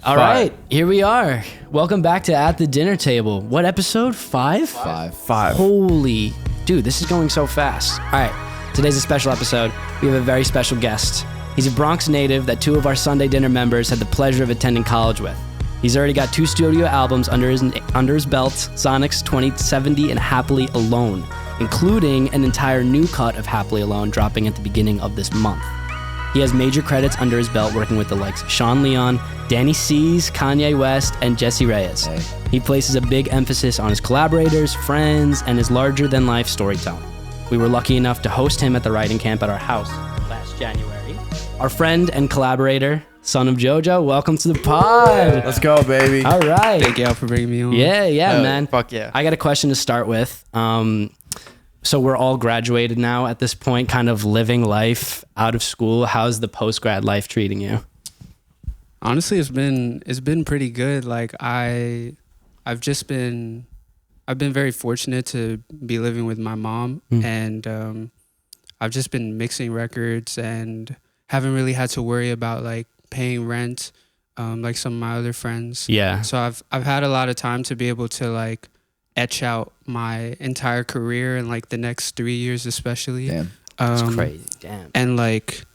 All right, here we are. Welcome back to At the Dinner Table. What episode? Five. Holy, dude, this is going so fast. All right, today's a special episode. We have a very special guest. He's a Bronx native that two of our Sunday dinner members had the pleasure of attending college with. He's already got 2 studio albums under his belt, Sonic's 2070 and Happily Alone, including an entire new cut of Happily Alone dropping at the beginning of this month. He has major credits under his belt working with the likes of Sean Leon, Danny C's, Kanye West, and Jessie Reyez. Hey. He places a big emphasis on his collaborators, friends, and his larger-than-life storytelling. We were lucky enough to host him at the writing camp at our house last January. Our friend and collaborator, Son of Jojo, welcome to the pod. Let's go, baby. All right. Thank y'all for bringing me on. Yeah, man. Fuck yeah. I got a question to start with. So we're all graduated now at this point, kind of living life out of school. How's the post-grad life treating you? Honestly, it's been pretty good. Like I've been very fortunate to be living with my mom, and I've just been mixing records and haven't really had to worry about like paying rent, like some of my other friends. Yeah. So I've had a lot of time to be able to like etch out my entire career in like the next 3 years, especially. Damn. That's crazy. Damn. And like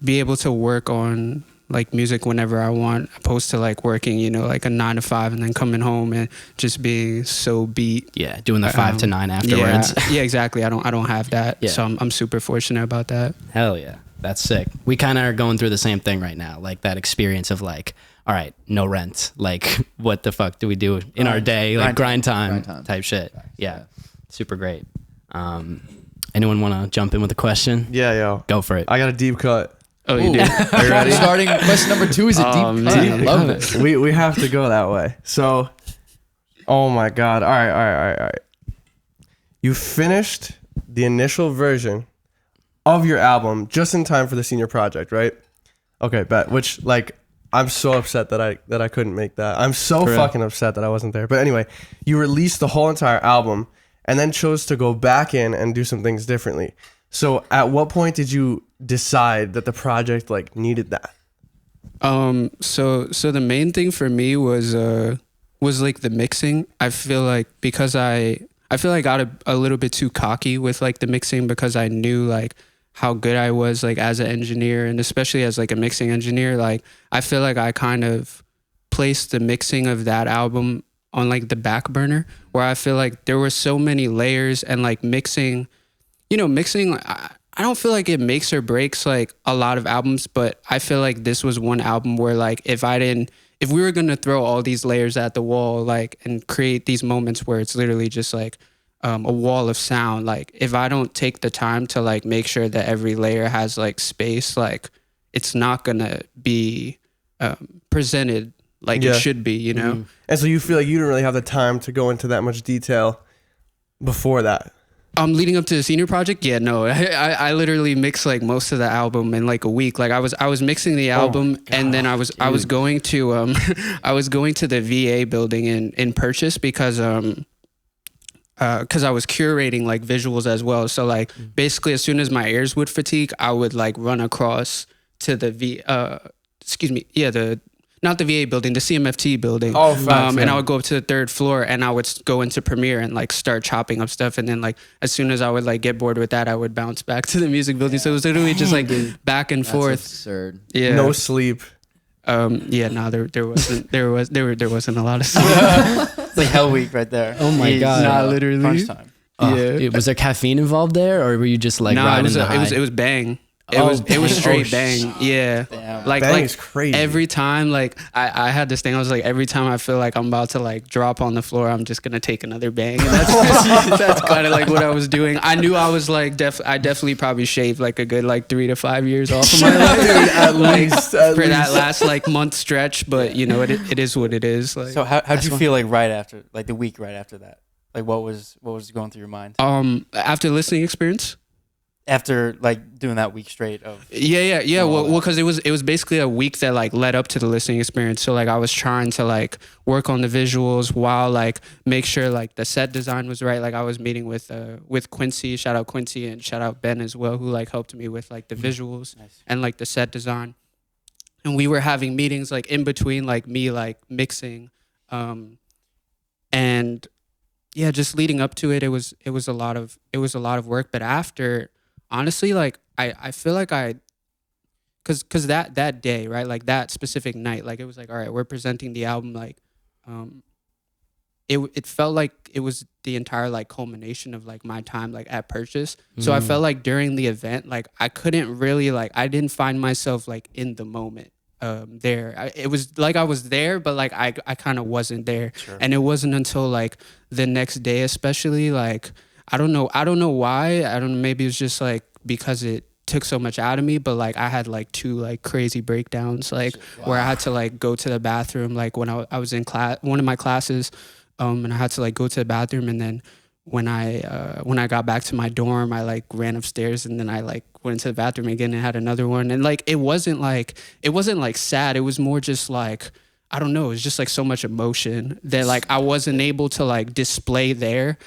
be able to work on like music whenever I want, opposed to like working, you know, like a 9 to 5 and then coming home and just being so beat. Yeah, doing the 5 to 9 afterwards. Yeah, exactly. I don't have that. Yeah. So I'm super fortunate about that. Hell yeah. That's sick. We kind of are going through the same thing right now. Like that experience of like, all right, no rent. Like what the fuck do we do in our day? Like grind time type shit. Yeah. Super great. Anyone want to jump in with a question? Yeah, yo. Go for it. I got a deep cut. Oh, you do? Are you ready? Starting question number 2 is a deep cut. I love it. We have to go that way. So, oh my God. All right. You finished the initial version of your album just in time for the senior project, right? Okay, bet. Which, like, I'm so upset that I couldn't make that. I'm so fucking upset that I wasn't there. But anyway, you released the whole entire album and then chose to go back in and do some things differently. So at what point did you decide that the project like needed that? So the main thing for me was like the mixing. I feel like because I got a little bit too cocky with like the mixing, because I knew like how good I was like as an engineer, and especially as like a mixing engineer. Like I feel like I kind of placed the mixing of that album on like the back burner, where I feel like there were so many layers, and like mixing, I don't feel like it makes or breaks like a lot of albums, but I feel like this was one album where like if we were gonna throw all these layers at the wall, like, and create these moments where it's literally just like a wall of sound, like if I don't take the time to like make sure that every layer has like space, like it's not gonna be presented like it should be, you know? And so you feel like you didn't really have the time to go into that much detail before that? Leading up to the senior project, yeah, no, I literally mixed like most of the album in like a week. Like I was mixing the album, and then I was going to the VA building in Purchase because I was curating like visuals as well. So like basically as soon as my ears would fatigue, I would like run across to the not the VA building, the CMFT building. Oh, facts, and I would go up to the 3rd floor, and I would go into Premiere and like start chopping up stuff. And then like as soon as I would like get bored with that, I would bounce back to the music building. So it was literally just like back and forth. That's absurd. Yeah. No sleep. There wasn't a lot of sleep. It's like Hell Week right there. Oh my God. Nah, literally. Crunch time. Dude, was there caffeine involved there, or were you just like riding the high? It was bang. It was straight bang. Yeah. Damn. Bang is crazy. Every time, like I had this thing. I was like, every time I feel like I'm about to like drop on the floor, I'm just gonna take another bang. And that's kind of like what I was doing. I knew I was like I definitely probably shaved like a good like 3 to 5 years off of my life, at least for that last like month stretch. But you know, it is what it is. Like, So how'd you feel like right after, like the week right after that? Like what was going through your mind? After the listening experience. After like doing that week straight of well because it was basically a week that like led up to the listening experience. So like I was trying to like work on the visuals while like make sure like the set design was right. Like I was meeting with Quincy, shout out Quincy, and shout out Ben as well, who like helped me with like the visuals and like the set design. and we were having meetings like in between like me like mixing, and yeah, just leading up to it, it was a lot of work. But after, honestly, like I feel like cause that day, right, like that specific night, like it was like, all right, we're presenting the album, like it felt like it was the entire like culmination of like my time like at Purchase. So I felt like during the event, like I couldn't really like, I didn't find myself like in the moment there. It was like I was there, but like I kind of wasn't there. Sure. And it wasn't until like the next day, especially, like I don't know why. I don't know, maybe it's just like because it took so much out of me, but like I had like 2 like crazy breakdowns, like where I had to like go to the bathroom, like when I was in class, one of my classes, and I had to like go to the bathroom, and then when I got back to my dorm, I like ran upstairs, and then I like went into the bathroom again and had another one. And like it wasn't like sad. It was more just like, I don't know, it was just like so much emotion that like I wasn't able to like display there.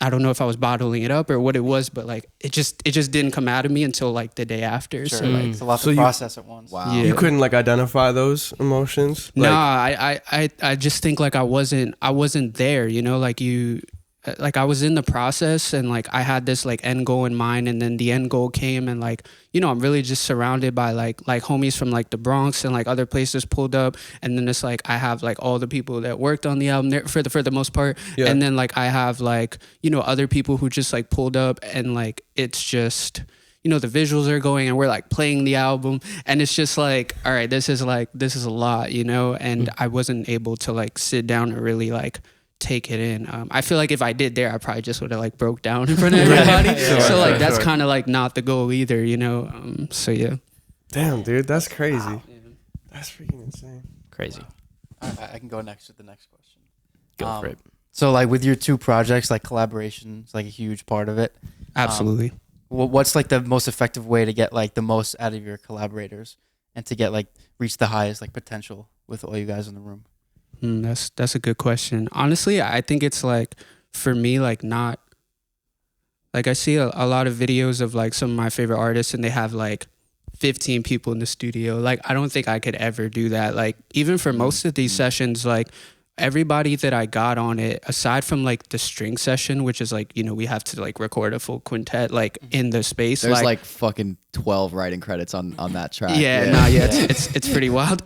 I don't know if I was bottling it up or what it was, but like it just didn't come out of me until like the day after. Sure. So like it's a lot to process at once. Wow. Yeah. You couldn't like identify those emotions? Like, nah, I just think like I wasn't there, you know, like like I was in the process, and like I had this like end goal in mind, and then the end goal came, and like, you know, I'm really just surrounded by like homies from like the Bronx and like other places pulled up, and then it's like I have like all the people that worked on the album there for the most part, and then like I have like, you know, other people who just like pulled up, and like it's just, you know, the visuals are going and we're like playing the album, and it's just like, all right, this is a lot, you know, and I wasn't able to like sit down and really like take it in. I feel like if I did there, I probably just would have like broke down in front of everybody. So like that's kind of like not the goal either, you know. So yeah. Damn, dude, that's crazy. Wow. That's freaking insane. Crazy. I can go next with the next question. Go for it. So like with your 2 projects, like collaboration is like a huge part of it. Absolutely. What's like the most effective way to get like the most out of your collaborators and to get like reach the highest like potential with all you guys in the room? That's a good question. Honestly, I think it's like, for me, like not, like I see a lot of videos of like some of my favorite artists, and they have like 15 people in the studio. Like I don't think I could ever do that. Like even for most of these sessions, like everybody that I got on it, aside from like the string session, which is like, you know, we have to like record a full quintet like in the space. There's like fucking 12 writing credits on that track. It's pretty wild.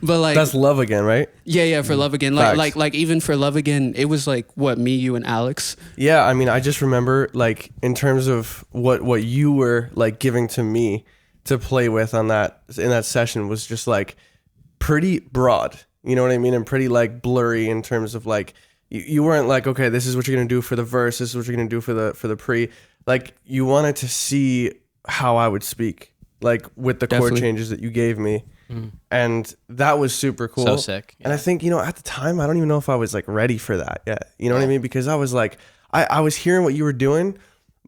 But like that's Love Again, right? Yeah, for Love Again. Like even for Love Again, it was like what, me, you, and Alex. Yeah, I mean, I just remember like in terms of what you were like giving to me to play with in that session was just like pretty broad. You know what I mean? And pretty like blurry in terms of like, you weren't like, okay, this is what you're going to do for the verse. This is what you're going to do for the pre. Like you wanted to see how I would speak, like with the chord changes that you gave me. And that was super cool. So sick. Yeah. And I think, you know, at the time, I don't even know if I was like ready for that yet. You know what I mean? Because I was like, I was hearing what you were doing,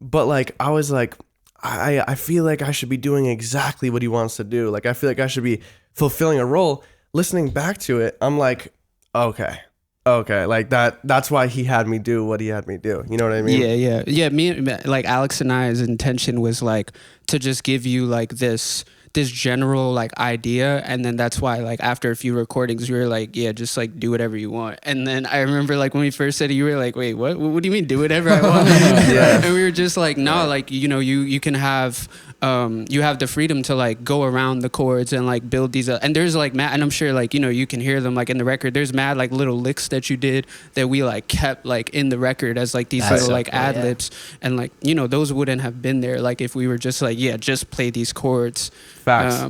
but like, I was like, I feel like I should be doing exactly what he wants to do. Like, I feel like I should be fulfilling a role. Listening back to it, I'm like, okay, like that's why he had me do what he had me do. You know what I mean? Yeah. Me, like Alex and I's intention was like to just give you like this general like idea, and then that's why like after a few recordings we were like, yeah, just like do whatever you want. And then I remember like when we first said it, you were like, wait, what do you mean do whatever I want? And we were just like, no, like, you know, you can have you have the freedom to like go around the chords and like build these and there's like mad, and I'm sure like, you know, you can hear them like in the record, there's mad like little licks that you did that we like kept like in the record as like these little like ad libs, and like, you know, those wouldn't have been there like if we were just like, yeah, just play these chords. Facts.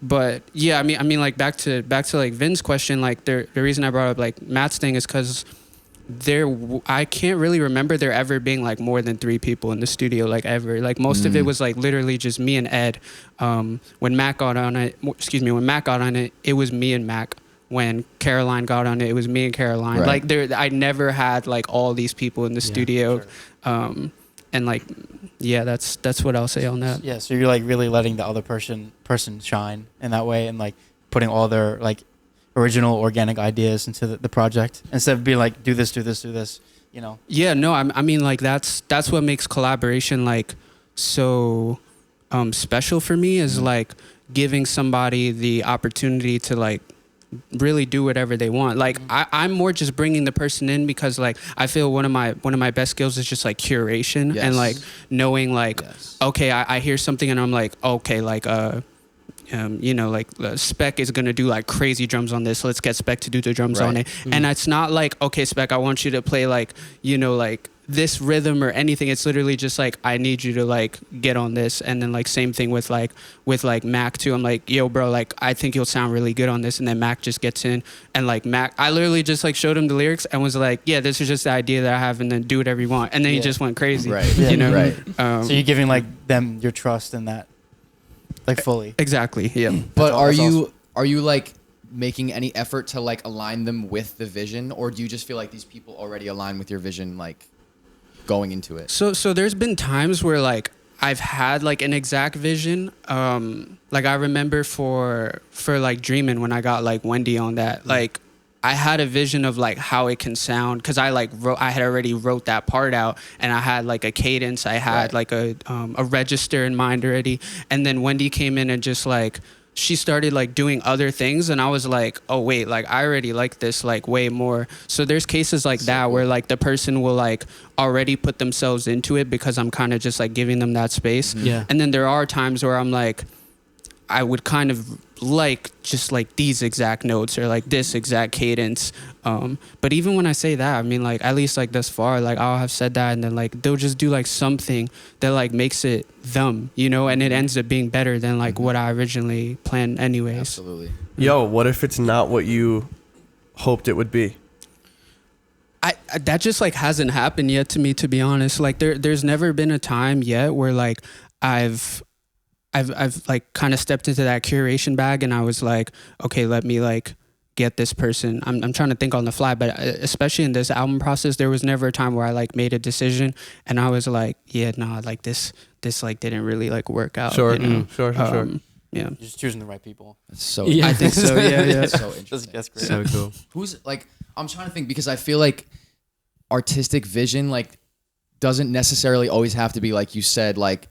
But yeah, I mean like back to like Vin's question, like the reason I brought up like Matt's thing is because I can't really remember there ever being like more than 3 people in the studio, like ever. Like most of it was like literally just me and Ed. When Mac got on it, it was me and Mac. When Caroline got on it, it was me and Caroline. Right. Like I never had like all these people in the studio. Sure. And like, yeah, that's what I'll say on that. Yeah, so you're like really letting the other person shine in that way, and like putting all their like original organic ideas into the project instead of being like, do this, you know? Yeah, no, I mean like that's what makes collaboration like so special for me is like giving somebody the opportunity to like really do whatever they want. Like I'm more just bringing the person in because like I feel one of my best skills is just like curation Yes. and like knowing like Yes. okay, I hear something and I'm like okay, like you know, like Spec is gonna do like crazy drums on this. Let's get Spec to do the drums on it. And it's not like, okay, Spec, I want you to play like, you know, like this rhythm or anything. It's literally just like, I need you to like get on this. And then like same thing with Mac too. I'm like, yo, bro, like I think you'll sound really good on this. And then Mac just gets in and like Mac, I literally just like showed him the lyrics and was like, yeah, this is just the idea that I have, and then do whatever you want. And then he just went crazy. Right. You know? Right. So you're giving like them your trust in that, like fully. Exactly. Yeah. But That's are you like making any effort to like align them with the vision, or do you just feel like these people already align with your vision, like going into it? So there's been times where like I've had like an exact vision. Like I remember for like Dreamin' when I got like Wendy on that, like I had a vision of like how it can sound because I had already wrote that part out and I had like a cadence. I had like a register in mind already. And then Wendy came in and just like, she started like doing other things and I was like, oh wait, like I already like this like way more. So there's cases like that where like the person will like already put themselves into it because I'm kind of just like giving them that space. Yeah. And then there are times where I'm like, I would kind of like just like these exact notes or like this exact cadence. But even when I say that, I mean like at least like thus far, like I'll have said that and then like they'll just do like something that like makes it them, you know, and it ends up being better than like what I originally planned anyways. Absolutely. Yo, what if it's not what you hoped it would be? I that just like hasn't happened yet to me, to be honest. Like there's never been a time yet where like I've like kind of stepped into that curation bag and I was like, okay, let me like get this person. I'm trying to think on the fly, but especially in this album process, there was never a time where I like made a decision and I was like, yeah, nah, like this like didn't really like work out. Sure, you know? sure. Yeah. You're just choosing the right people. That's so I think so. Yeah. That's so interesting. That's great. So cool. Who's like, I'm trying to think because I feel like artistic vision like doesn't necessarily always have to be like you said, like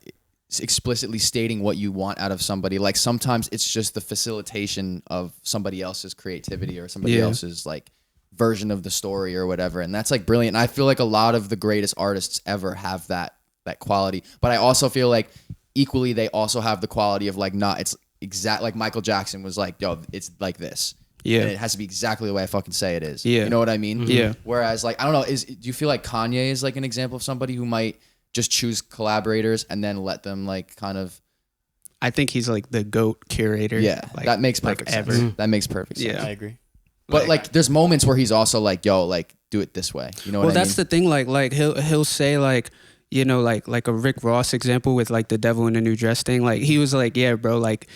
explicitly stating what you want out of somebody. Like sometimes it's just the facilitation of somebody else's creativity or somebody else's like version of the story or whatever, and that's like brilliant. And I feel like a lot of the greatest artists ever have that quality, but I also feel like equally they also have the quality of like not, it's exact, like Michael Jackson was like, yo, it's like this. Yeah. And it has to be exactly the way I fucking say it is. Yeah. You know what I mean? Yeah. Whereas like, I don't know, do you feel like Kanye is like an example of somebody who might just choose collaborators and then let them like kind of... I think he's like the GOAT curator. Yeah, like, that makes perfect sense. ever. That makes perfect sense. Yeah. I agree. But like there's moments where he's also like, yo, like do it this way. You know what I mean? Well, that's the thing. Like he'll say like, you know, like a Rick Ross example with like the Devil in a New Dress thing. Like he was like, yeah, bro, like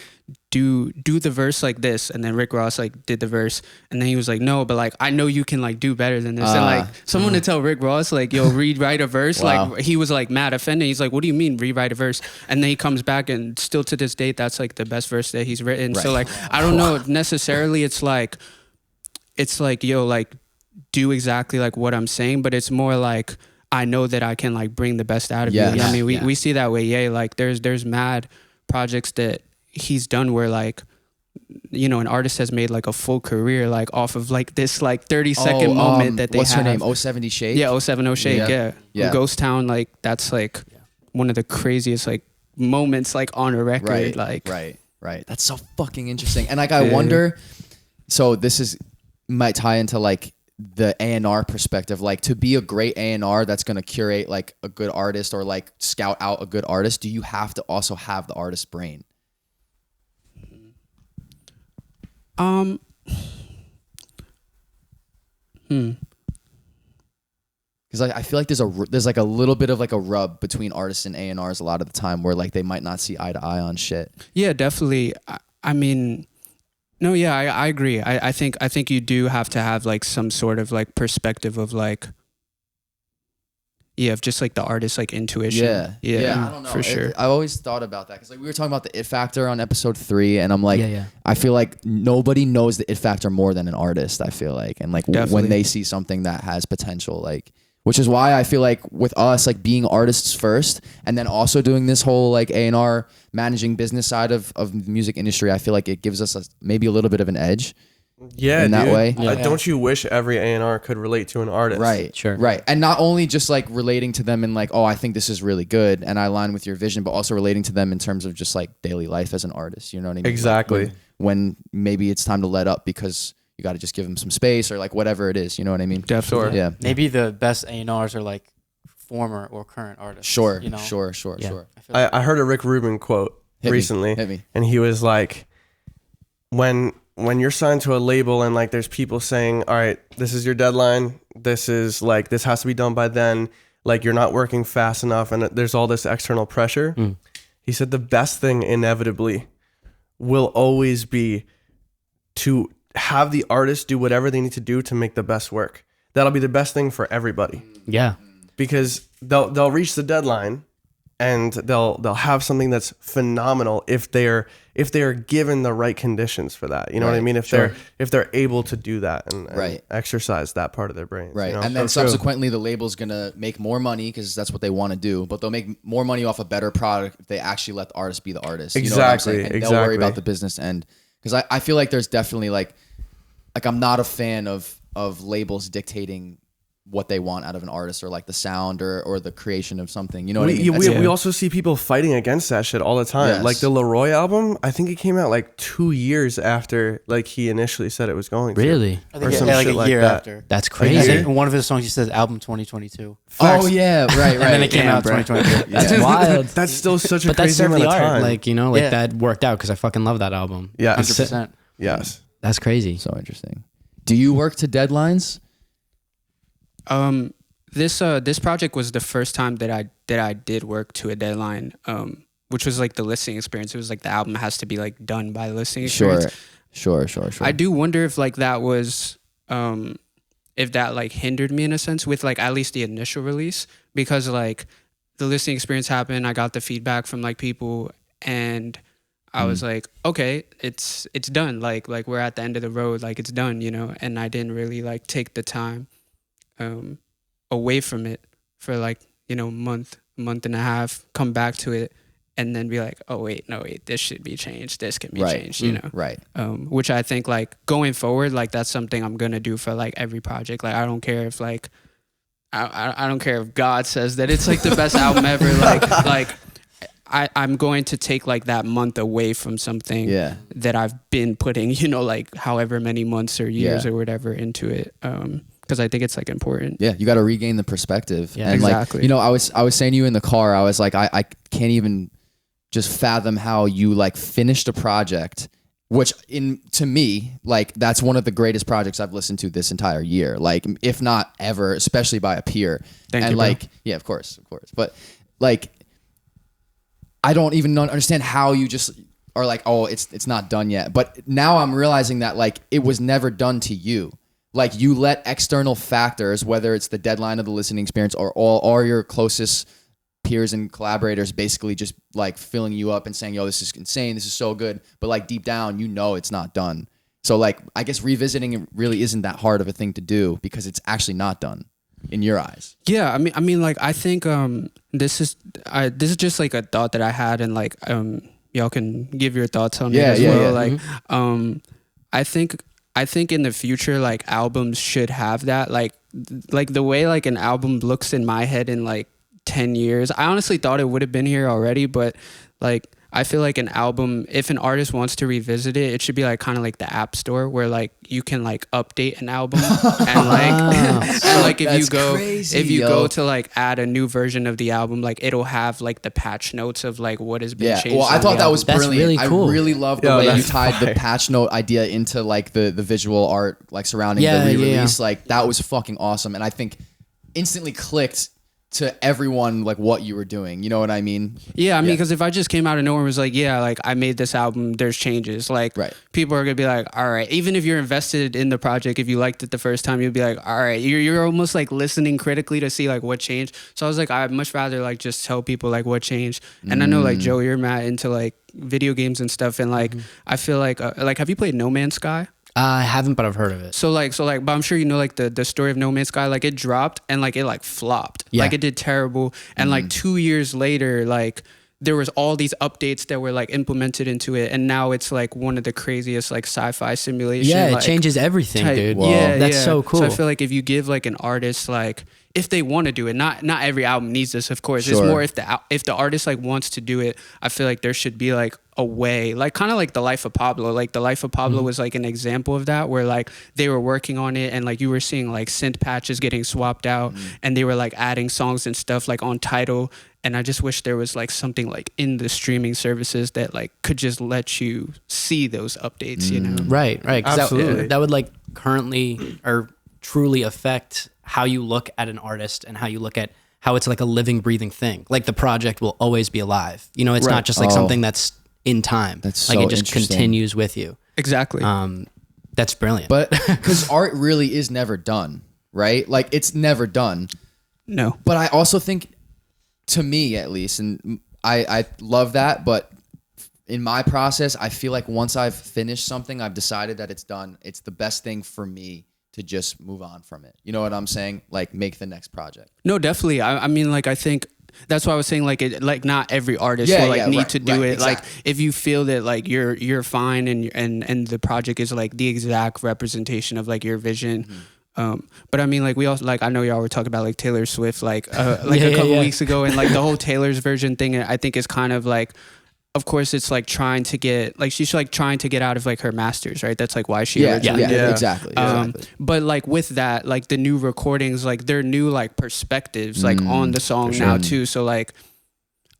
do the verse like this, and then Rick Ross like did the verse, and then he was like, no, but like I know you can like do better than this. And like someone to tell Rick Ross like, yo, rewrite a verse. Wow. Like he was like mad offended. He's like, what do you mean rewrite a verse? And then he comes back and still to this date, that's like the best verse that he's written. Right. So like I don't know if necessarily it's like yo, like do exactly like what I'm saying, but it's more like I know that I can like bring the best out of you. Yes. I mean, Yeah. we see that way. Yeah, like there's mad projects that he's done where like, you know, an artist has made like a full career like off of like this like 30-second moment that they what's have. her name? 070 Shake? Yeah, 070 Shake. Yeah. Yeah. Ghost Town, like that's like one of the craziest like moments like on a record. Right. Like Right. That's so fucking interesting. And like I wonder, so this might tie into like the A&R perspective, like to be a great A&R that's going to curate like a good artist or like scout out a good artist, do you have to also have the artist's brain? Because I feel like there's like a little bit of like a rub between artists and A&Rs a lot of the time where like they might not see eye to eye on shit. Yeah, definitely. I mean, no, yeah, I agree. I think you do have to have like some sort of like perspective of like, yeah, of just like the artist like intuition. Yeah. I don't know. For sure. I always thought about that because like we were talking about the it factor on episode 3, and I'm like, Yeah. I feel like nobody knows the it factor more than an artist. I feel like, and like Definitely. when they see something that has potential, like which is why I feel like with us, like being artists first and then also doing this whole like A&R managing business side of the music industry, I feel like it gives us maybe a little bit of an edge. Yeah, in that dude. way. Don't you wish every A&R could relate to an artist? Right. Sure. Right. And not only just like relating to them in like, oh, I think this is really good and I align with your vision, but also relating to them in terms of just like daily life as an artist. You know what I mean? Exactly. Like when maybe it's time to let up because you got to just give them some space or like whatever it is. You know what I mean? Definitely. Yeah. Maybe the best A&Rs are like former or current artists. Sure. You know? Sure. Yeah. I heard a Rick Rubin quote recently. Hit me. And he was like, when you're signed to a label and like there's people saying, all right, this is your deadline, this is like this has to be done by then, like you're not working fast enough and there's all this external pressure. He said the best thing inevitably will always be to have the artist do whatever they need to do to make the best work. That'll be the best thing for everybody, Yeah. because they'll reach the deadline and they'll have something that's phenomenal if they're given the right conditions for that. You know what I Right, mean? If they're able to do that and Right. exercise that part of their brains. Right. You know? And then So true. subsequently the label's going to make more money because that's what they want to do, but they'll make more money off a better product if they actually let the artist be the artist. You know what I'm saying? Exactly, And they'll worry exactly. about the business end. Because I feel like there's definitely like I'm not a fan of labels dictating what they want out of an artist or like the sound or the creation of something. You know what I mean? we also see people fighting against that shit all the time. Yes. Like the Leroy album, I think it came out like 2 years after like he initially said it was going to. Really? I Or think some like shit a like year that. after. That's I crazy. think in one of his songs he says album 2022. Oh yeah, right. And then it came Damn, out bro. 2022. That's wild. That's still such a But that's crazy amount the of art. time. Like, you know, like Yeah. that worked out because I fucking love that album. yeah, 100%. yes. That's crazy. So interesting. Do you work to deadlines? This project was the first time that I did work to a deadline, which was like the listening experience. It was like the album has to be like done by the listening experience. Sure. I do wonder if like that was if that like hindered me in a sense with like at least the initial release, because like the listening experience happened, I got the feedback from like people and I was like, okay, it's done. Like we're at the end of the road, like it's done, you know. And I didn't really like take the time away from it for like, you know, month and a half, come back to it and then be like, oh wait, this should be changed, this can be changed, you know. Right. Which I think like going forward, like that's something I'm gonna do for like every project. Like I don't care if like I don't care if God says that it's like the best album ever. Like I'm going to take like that month away from something that I've been putting, you know, like however many months or years or whatever into it. Because I think it's like important. Yeah, you got to regain the perspective. Yeah, and exactly. like, you know, I was saying to you in the car, I was like, I can't even just fathom how you like finished a project, which to me, like that's one of the greatest projects I've listened to this entire year. Like, if not ever, especially by a peer. Thank and you, bro. like, yeah, of course. But like, I don't even understand how you just are like, oh, it's not done yet. But now I'm realizing that like it was never done to you. Like you let external factors, whether it's the deadline of the listening experience or your closest peers and collaborators, basically just like filling you up and saying, yo, this is insane, this is so good. But like deep down, you know it's not done. So like I guess revisiting it really isn't that hard of a thing to do because it's actually not done in your eyes. Yeah, I mean, like I think this is just like a thought that I had, and like y'all can give your thoughts on it as well. Like I think in the future, like albums should have that, like the way like an album looks in my head in like 10 years. I honestly thought it would have been here already, but like I feel like an album, if an artist wants to revisit it, it should be like kind of like the App Store where like you can like update an album and like and like if you go to like add a new version of the album, like it'll have like the patch notes of like what has been changed. Well, I thought that was That's brilliant. really cool. I really love the way you tied the patch note idea into like the visual art like surrounding the re-release. Like that was fucking awesome, and I think instantly clicked to everyone like what you were doing. You know what I mean? Yeah, I mean, because if I just came out of nowhere and was like, yeah, like I made this album, there's changes. Like people are gonna be like, all right. Even if you're invested in the project, if you liked it the first time, you'll be like, all right. You're almost like listening critically to see like what changed. So I was like, I'd much rather like just tell people like what changed. And I know like Joe, you're mad into like video games and stuff, and like I feel like have you played No Man's Sky? I haven't, but I've heard of it. So like, but I'm sure you know like the story of No Man's Sky. Like it dropped and like it like flopped. Yeah. Like it did terrible. And like 2 years later, like there was all these updates that were like implemented into it, and now it's like one of the craziest like sci-fi simulation. Yeah, it like, changes everything, type- dude. Yeah, That's yeah. so cool. So I feel like if you give like an artist like if they want to do it, not every album needs this, of course. It's Sure. more if the artist like wants to do it. I feel like there should be like a way, like kind of like The Life of Pablo. Like The Life of Pablo was like an example of that, where like they were working on it and like you were seeing like synth patches getting swapped out, and they were like adding songs and stuff like on Tidal. And I just wish there was like something like in the streaming services that like could just let you see those updates, you know? Right. 'Cause Absolutely. that would like currently or truly affect how you look at an artist and how you look at how it's like a living, breathing thing. Like the project will always be alive. You know, it's not just like something that's in time. That's like so it just interesting. continues with you. Exactly. That's brilliant. But because art really is never done, right? Like it's never done. No. But I also think, to me at least, and I love that, but in my process, I feel like once I've finished something, I've decided that it's done. It's the best thing for me to just move on from it. You know what I'm saying? Like make the next project. No, definitely. I mean, like, I think that's why I was saying, like, like not every artist will like need to do it. exactly. Like, if you feel that like you're fine and the project is like the exact representation of like your vision. But I mean, like we also like I know y'all were talking about like Taylor Swift like a couple weeks ago, and like the whole Taylor's version thing. I think is kind of like. Of course, it's like trying to get like she's like trying to get out of like her masters, right? That's like why she originally did it. Exactly. But like with that, like the new recordings, like they're new like perspectives like on the song now too. So like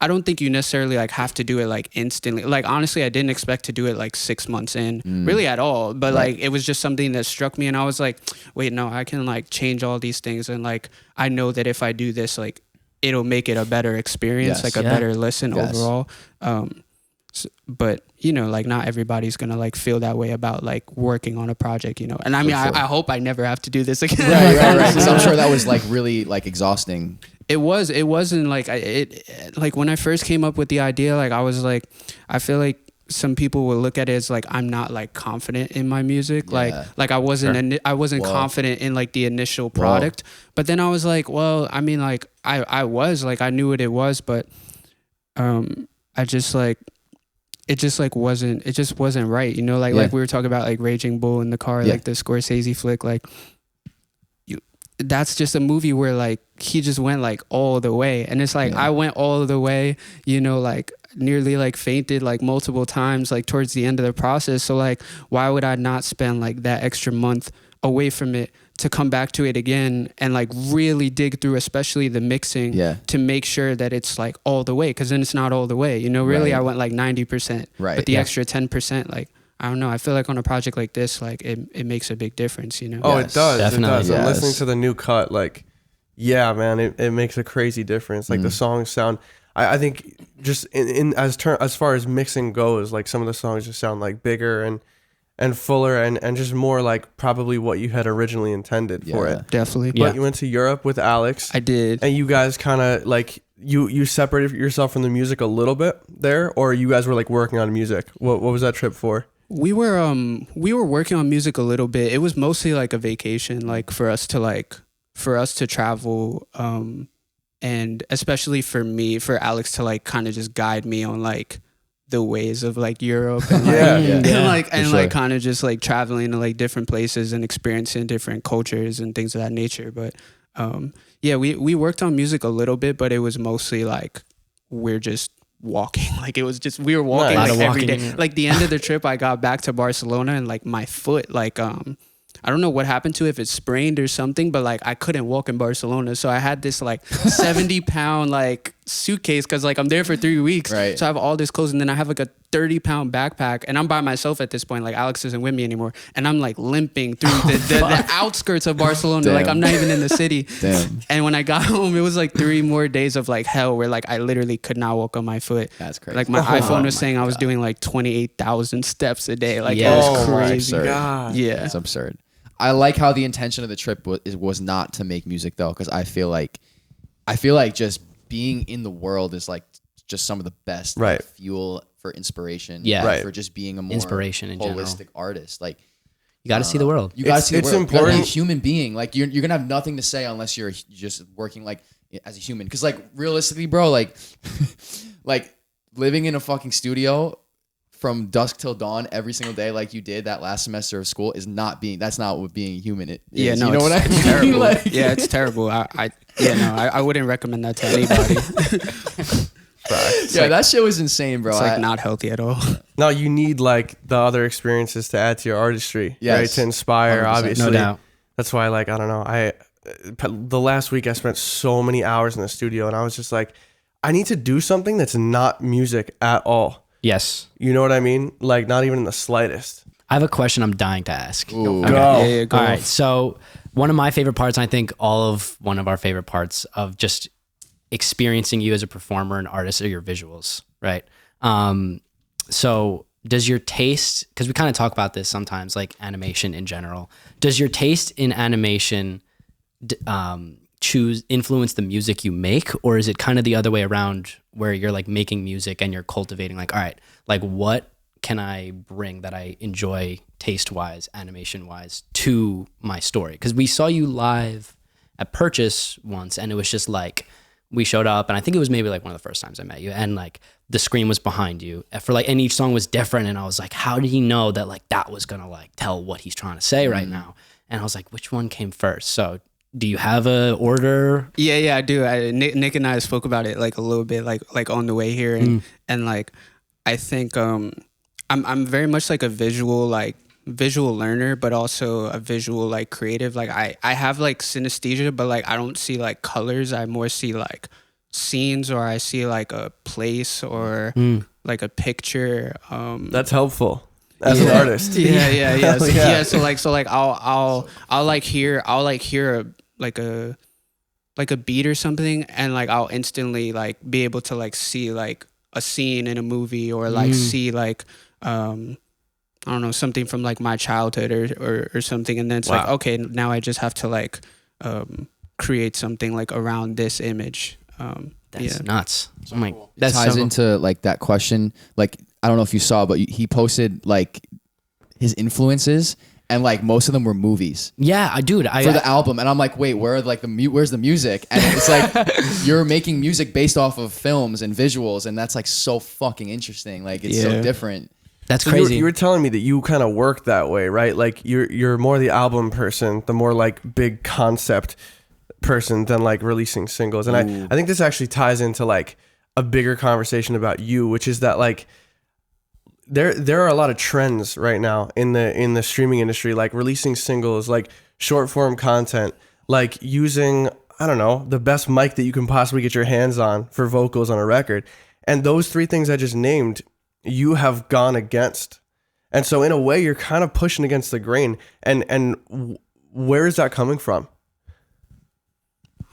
I don't think you necessarily like have to do it like instantly. Like honestly, I didn't expect to do it like 6 months in, really at all. But like it was just something that struck me, and I was like, wait, no, I can like change all these things, and like I know that if I do this, like it'll make it a better experience, like a better listen overall. But you know, like not everybody's gonna like feel that way about like working on a project, you know. And I mean, I hope I never have to do this again. Right. Because I'm sure that was like really like exhausting. It wasn't like like when I first came up with the idea, like I was like, I feel like some people will look at it as like I'm not like confident in my music, like I wasn't confident in like the initial product. But then I was like, well, I mean, like I was like I knew what it was, but I just like it just wasn't right, you know, like we were talking about like Raging Bull in the car, like the Scorsese flick, like that's just a movie where like he just went like all the way, and it's like I went all the way, you know, like nearly like fainted like multiple times like towards the end of the process. So like why would I not spend like that extra month away from it to come back to it again and like really dig through, especially the mixing, to make sure that it's like all the way, because then it's not all the way, you know. Really, I went like 90%, but the extra 10%, like I don't know, I feel like on a project like this, like it makes a big difference, you know. Oh, it does. Definitely. It does. And listening to the new cut, like, yeah, man, it makes a crazy difference. Like the songs sound, I think just as far as mixing goes, like some of the songs just sound like bigger and fuller and just more like probably what you had originally intended for it. Definitely. But you went to Europe with Alex. I did. And you guys kind of like you separated yourself from the music a little bit there, or you guys were like working on music. What was that trip for? We were working on music a little bit. It was mostly like a vacation, like for us to travel, and especially for Alex to like kind of just guide me on like the ways of like Europe and like like kind of just like traveling to like different places and experiencing different cultures and things of that nature. But we worked on music a little bit, but it was mostly like we're just walking. Like it was just we were walking like every day. Like the end of the trip, I got back to Barcelona and like my foot like I don't know what happened to it, if it sprained or something, but like I couldn't walk in Barcelona. So I had this like 70-pound like suitcase because like I'm there for 3 weeks. Right. So I have all this clothes, and then I have like a 30-pound backpack, and I'm by myself at this point. Like Alex isn't with me anymore, and I'm like limping through the outskirts of Barcelona. Damn. Like I'm not even in the city. Damn. And when I got home, it was like 3 more days of like hell, where like I literally could not walk on my foot. That's crazy. Like my iPhone was saying I was doing like 28,000 steps a day. Like it was crazy. God. Yeah, It's absurd. I like how the intention of the trip was not to make music though, because I feel like just being in the world is like just some of the best like, fuel for inspiration. Yeah. For just being a more Inspiration in holistic general. artist. Like You got to see the world. You gotta see the It's world. You gotta be a important. human being. Like you're gonna have nothing to say unless you're just working like as a human. Because like realistically, bro, like like living in a fucking studio from dusk till dawn every single day, like you did that last semester of school, that's not what being human is. Yeah, no, you know what I it's mean? terrible. Like, Yeah, it's terrible. I wouldn't recommend that to anybody. yeah, that shit was insane, bro. It's like not healthy at all. No, you need like the other experiences to add to your artistry, Yes. right? To inspire, 100%. obviously. No doubt. That's why, like, I don't know. The last week I spent so many hours in the studio, and I was just like, I need to do something that's not music at all. Yes. You know what I mean? Like, not even in the slightest. I have a question I'm dying to ask. Ooh. Go. Yeah, go All off. right. So one of my favorite parts, I think one of our favorite parts of just experiencing you as a performer and artist are your visuals, right? So does your taste, because we kind of talk about this sometimes, like animation in general, does your taste in animation influence the music you make, or is it kind of the other way around where you're like making music and you're cultivating like, all right, like what can I bring that I enjoy taste wise, animation wise to my story? Because we saw you live at Purchase once, and it was just like we showed up, and I think it was maybe like one of the first times I met you, and like the screen was behind you for like, and each song was different, and I was like, how did he know that like that was gonna like tell what he's trying to say right now? And I was like, which one came first? So do you have a order? Yeah, I do. Nick and I spoke about it like a little bit, like on the way here, and like I think I'm very much like a visual learner, but also a visual like creative. Like I have like synesthesia, but like I don't see like colors. I more see like scenes, or I see like a place or like a picture. That's helpful as an artist. Yeah. So, Yeah. So like I'll hear a beat or something, and like I'll instantly like be able to like see like a scene in a movie, or like see like I don't know, something from like my childhood or something, and then it's like, okay, now I just have to like create something like around this image. That's nuts. Oh my, It that's ties so into like that question. Like, I don't know if you saw, but he posted like his influences, and like most of them were movies yeah, I dude, for the album. And I'm like, wait, where's the music? And it's like you're making music based off of films and visuals, and that's like so fucking interesting. Like it's so different. that's So crazy. you were telling me that you kind of work that way, right? Like you're more the album person, the more like big concept person than like releasing singles. And I think this actually ties into like a bigger conversation about you, which is that like there are a lot of trends right now in the streaming industry, like releasing singles, like short form content, like using, I don't know, the best mic that you can possibly get your hands on for vocals on a record. And those three things I just named, you have gone against. And so in a way you're kind of pushing against the grain. And where is that coming from?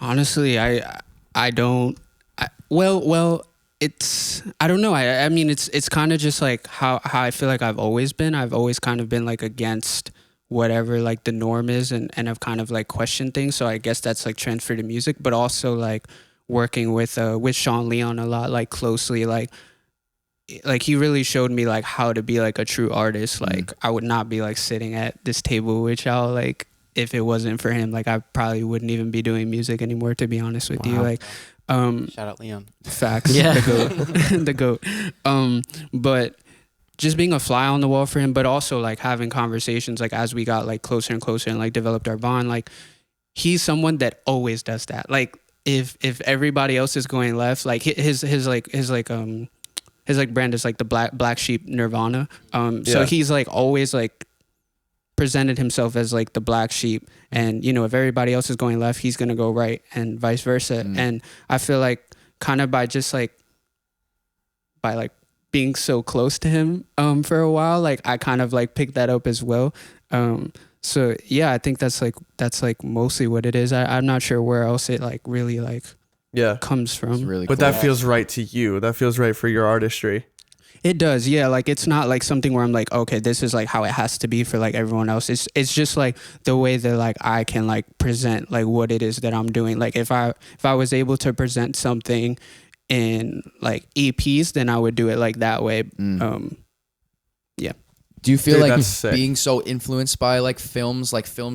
Honestly, I don't. It's I don't know. I mean, it's kind of just like how I feel like I've always been. I've always kind of been like against whatever like the norm is, and I've kind of like questioned things. So I guess that's like transferred to music, but also like working with Sean Leon a lot, like closely, like he really showed me like how to be like a true artist. Like I would not be like sitting at this table with y'all, like if it wasn't for him. Like I probably wouldn't even be doing music anymore, to be honest with you. Like Shout out Leon. facts. Yeah. The goat. But just being a fly on the wall for him, but also like having conversations like as we got like closer and closer and like developed our bond, like he's someone that always does that. Like if everybody else is going left, like his brand is like the Black Sheep Nirvana. So he's like always like presented himself as like the black sheep, and you know, if everybody else is going left, he's gonna go right, and vice versa. And I feel like kind of by being so close to him for a while, like I kind of like picked that up as well. So yeah, I think that's like mostly what it is. I'm not sure where else it like really like comes from. It's really But cool. that feels right to you. That feels right for your artistry. It does, yeah. Like it's not like something where I'm like, okay, this is like how it has to be for like everyone else. It's just like the way that like I can like present like what it is that I'm doing. Like if I was able to present something in like EPs, then I would do it like that way. Yeah. Do you feel Dude, like that's sick. being so influenced by like films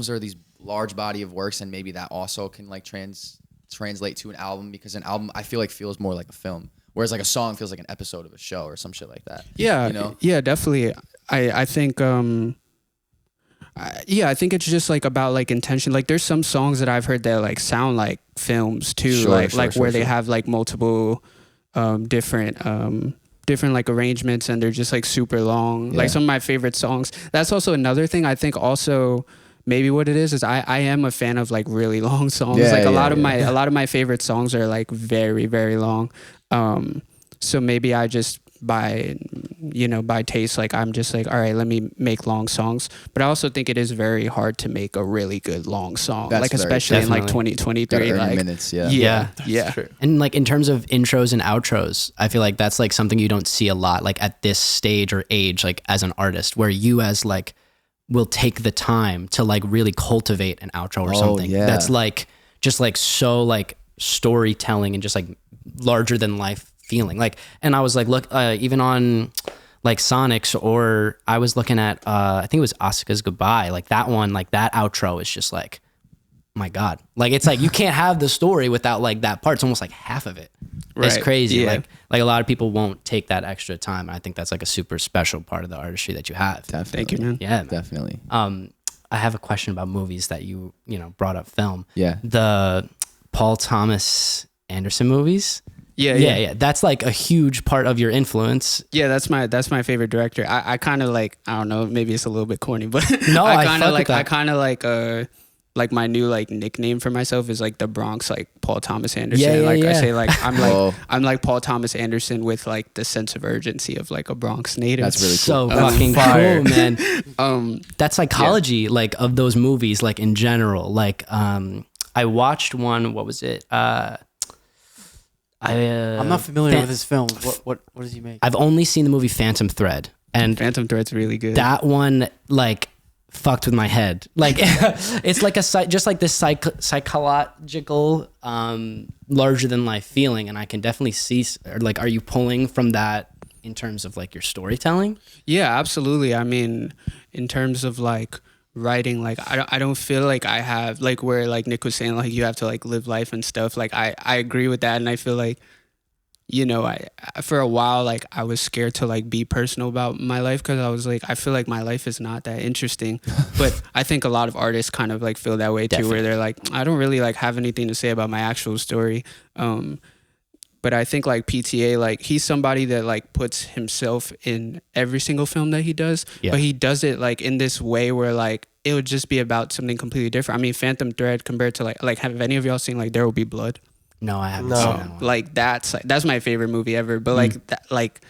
are these large body of works, and maybe that also can like translate to an album, because an album I feel like feels more like a film, whereas like a song feels like an episode of a show or some shit like that. Yeah, you know? yeah, definitely. I think I think it's just like about like intention. Like there's some songs that I've heard that like sound like films too, where they have like multiple different like arrangements, and they're just like super long. Yeah. Like some of my favorite songs. That's also another thing. I think also maybe what it is I am a fan of like really long songs. Yeah, like a lot yeah. of my favorite songs are like very, very long. So maybe I just by taste, like I'm just like, all right, let me make long songs. But I also think it is very hard to make a really good long song. That's like very especially in like definitely. 2023. Gotta earn Like minutes, yeah. True. And like in terms of intros and outros, I feel like that's like something you don't see a lot, like at this stage or age, like as an artist, where you as like will take the time to like really cultivate an outro or something. yeah. That's like just like so like storytelling and just like larger than life feeling. Like, and I was like, look, even on like Sonics, or I was looking at I think it was Asuka's Goodbye, like that one, like that outro is just like, my God, like it's like you can't have the story without like that part. It's almost like half of it. It's Right. crazy. Yeah. Like a lot of people won't take that extra time. I think that's like a super special part of the artistry that you have. Definitely. Thank you, man. Yeah, man. Definitely. I have a question about movies that you brought up. Film. Yeah. The Paul Thomas Anderson movies. Yeah. That's like a huge part of your influence. Yeah, that's my favorite director. I kind of like, I don't know, maybe it's a little bit corny, but No, I kind fuck of with that. I kind of like my new like nickname for myself is like the Bronx like Paul Thomas Anderson. Yeah, like yeah. I say like Whoa. I'm like Paul Thomas Anderson with like the sense of urgency of like a Bronx native. That's really So cool. fucking fire. cool, man. That psychology, like of those movies, like in general. Like I watched one. What was it? I'm not familiar with his films. What does he make? I've only seen the movie Phantom Thread, and Phantom Thread's really good. that one like fucked with my head. Like it's like just like this psychological larger than life feeling, and I can definitely see, or like, are you pulling from that in terms of like your storytelling? Yeah, absolutely. I mean, in terms of like writing, like I don't feel like I have like where like Nick was saying like you have to like live life and stuff. Like I agree with that, and I feel like I for a while like I was scared to like be personal about my life, because I was like, I feel like my life is not that interesting. But I think a lot of artists kind of like feel that way too, Definitely. where they're like, I don't really like have anything to say about my actual story. But I think like PTA, like he's somebody that like puts himself in every single film that he does, Yeah. but he does it like in this way where like it would just be about something completely different. I mean, Phantom Thread compared to like have any of y'all seen like There Will Be Blood? No, I haven't No. seen that one. Like that's my favorite movie ever. But like that, like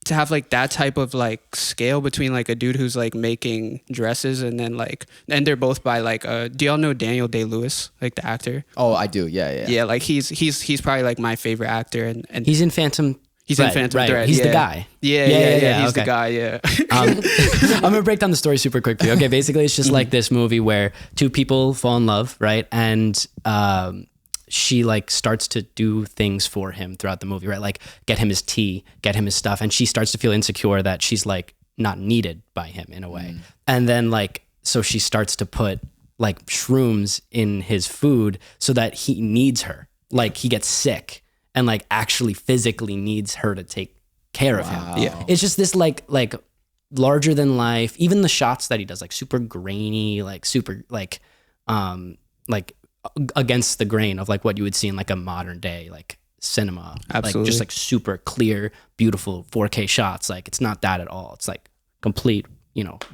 to have like that type of like scale between like a dude who's like making dresses and then like, and they're both by like do y'all know Daniel Day-Lewis, like the actor? Oh, I do. Yeah. Yeah, like he's probably like my favorite actor, and He's in Phantom. he's in Thread, Phantom right. Thread. He's the yeah. guy. Yeah, he's okay. the guy. Yeah. I'm gonna break down the story super quick for you. Okay, basically it's just like this movie where two people fall in love, right? And she like starts to do things for him throughout the movie, right? Like get him his tea, get him his stuff, and she starts to feel insecure that she's like not needed by him in a way. And then like, so she starts to put like shrooms in his food so that he needs her. Like he gets sick and like actually physically needs her to take care of him. Yeah. It's just this like larger than life. Even the shots that he does, like super grainy, like super like against the grain of like what you would see in like a modern day like cinema. Absolutely. Like just like super clear, beautiful 4K shots. Like it's not that at all. It's like complete,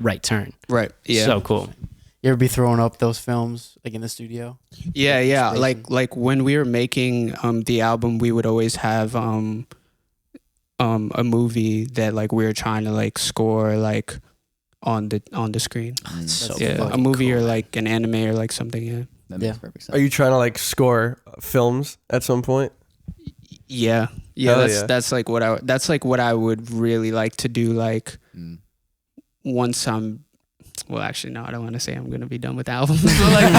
right turn. Right. Yeah. So cool. You ever be throwing up those films like in the studio? Yeah. Inspiration. Like when we were making the album, we would always have a movie that like we were trying to like score like on the screen. It's so Yeah, a fucking movie cool. or like an anime or like something. Yeah. That makes Yeah. perfect sense. Are you trying to like score films at some point? Yeah. Hell That's yeah. that's like what I would really like to do. Like Mm. once I'm. Well, actually, no. I don't want to say I'm gonna be done with the album. But, like,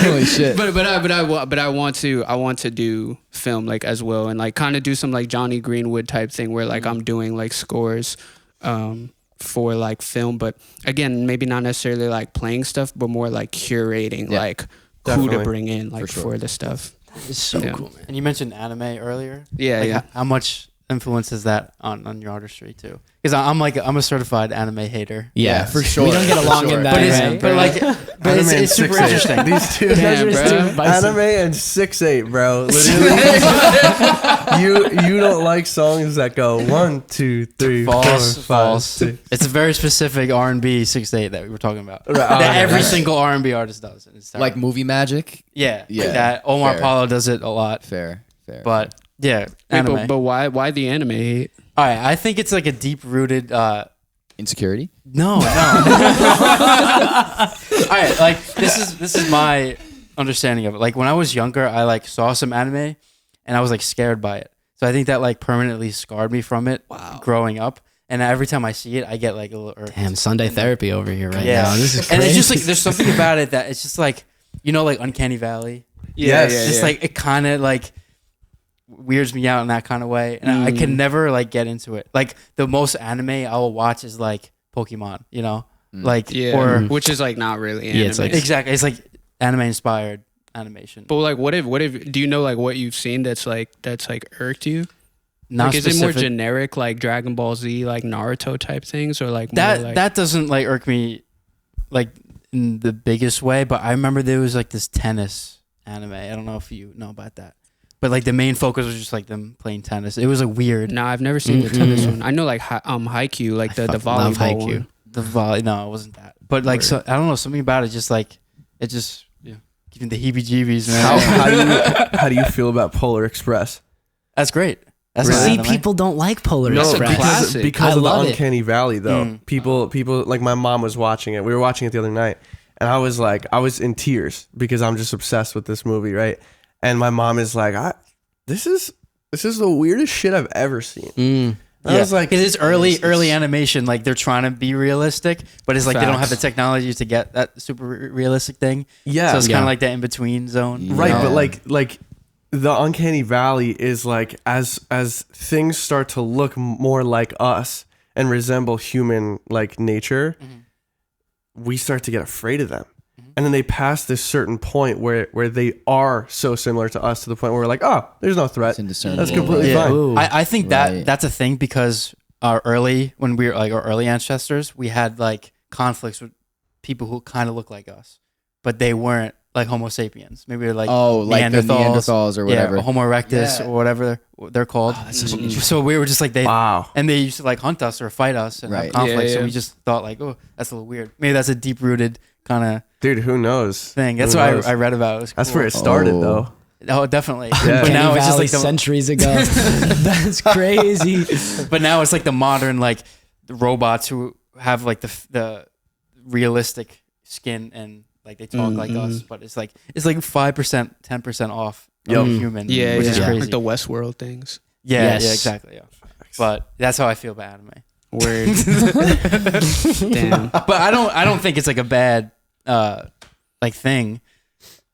Holy shit. but I want to do film like as well, and like kind of do some like Johnny Greenwood type thing where like I'm doing like scores. for like film, but again, maybe not necessarily like playing stuff, but more like curating like who Definitely. to bring in like For sure. for the stuff. It's so Yeah. cool, man. And you mentioned anime earlier. Yeah, Like, yeah. How much influence is that on your artistry too? Because I'm a certified anime hater. Yeah, for sure. We don't get for along sure. in that But it's way. but like but Anime and it's super 6'8". interesting. These two, Damn, Measures bro. to bison. anime and 6'8", bro. Literally, you don't like songs that go 1, 2, 3, 4, 5, False. 6. It's a very specific R&B 6/8 that we were talking about. Right, That okay. every single R&B artist does. And it's terrible. Like movie magic. yeah, Yeah, like that. Omar fair. Apollo does it a lot. Fair. But yeah, Wait, anime. but why the anime hate? All right, I think it's like a deep rooted. Insecurity. No. All right, like this is my understanding of it. Like when I was younger, I like saw some anime, and I was like scared by it. So I think that like permanently scarred me from it. Wow. Growing up, and every time I see it, I get like a little irked. Damn, Sunday therapy over here right Yeah. now. This is crazy. And it's just like there's something about it that it's just like like Uncanny Valley. Yes. yeah, It's just like it kind of like weirds me out in that kind of way, and I can never like get into it. Like the most anime I will watch is like Pokemon, like Yeah, or which is like not really anime. Yeah, it's like- exactly. It's like anime inspired animation. But like, what if do you know like what you've seen that's like irked you? Not Like, is it more specific. generic like Dragon Ball Z, like Naruto type things, or like that more, like, that doesn't like irk me like in the biggest way, but I remember there was like this tennis anime. I don't know if you know about that, but like the main focus was just like them playing tennis. It was a weird. No, I've never seen the tennis one. I know like Haikyuu, like the fucking love volleyball Haikyuu. one. The volley, no, it wasn't that. But like, so I don't know, something about it just like it just gives me the heebie-jeebies, man. How do you feel about Polar Express? That's great. That's Really? not See, anime. people don't like Polar No, Express. because- classic. because I of the love it. Uncanny Valley though. Mm. People like my mom was watching it. We were watching it the other night, and I was in tears because I'm just obsessed with this movie, right? And my mom is like, this is the weirdest shit I've ever seen. Mm. I was like, because it's early animation, like they're trying to be realistic, but it's like they don't have the Facts. technology to get that super realistic thing. yeah, So it's kind Yeah. of like that in between zone. right. Yeah. But like the Uncanny Valley is like as things start to look more like us and resemble human like nature, we start to get afraid of them. And then they pass this certain point where they are so similar to us to the point where we're like, oh, there's no threat. It's indiscernible. That's completely Yeah. fine. Ooh. I think Right. that's a thing because when we were like our early ancestors, we had like conflicts with people who kind of look like us, but they weren't like Homo sapiens. Maybe they're like like the Neanderthals or whatever. yeah, Homo erectus Yeah. or whatever they're called. that's such an interesting- So we were just like Wow. and they used to like hunt us or fight us and Right. have conflict. Yeah, So yeah. we just thought like, oh, that's a little weird. Maybe that's a deep rooted kind of Dude, who knows? thing. That's Who what knows? I read about. It was That's cool. where it started, Oh. though. Oh, definitely. Yeah. But now it's just Valley like the, centuries ago. That's crazy. but now it's like the modern like robots who have like the realistic skin and like they talk like us, but it's like 5%, 10% off Yep. of a human, Yeah, which yeah. is crazy. Like the Westworld things. yeah, Yes. yeah, exactly. Yeah. But that's how I feel about anime. Word. Damn. But I don't think it's like a bad like thing.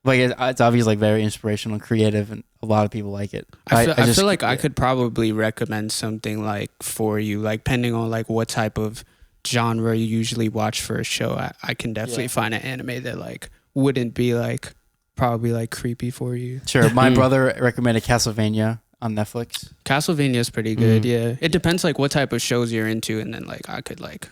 Like it's obviously like very inspirational and creative, and a lot of people like it. I just- feel like I could probably recommend something like for you, like depending on like what type of genre you usually watch for a show. I can definitely Yeah. find an anime that like wouldn't be like probably like creepy for you. Sure. My brother recommended Castlevania on Netflix. Castlevania is pretty good. Yeah, it depends like what type of shows you're into, and then like I could like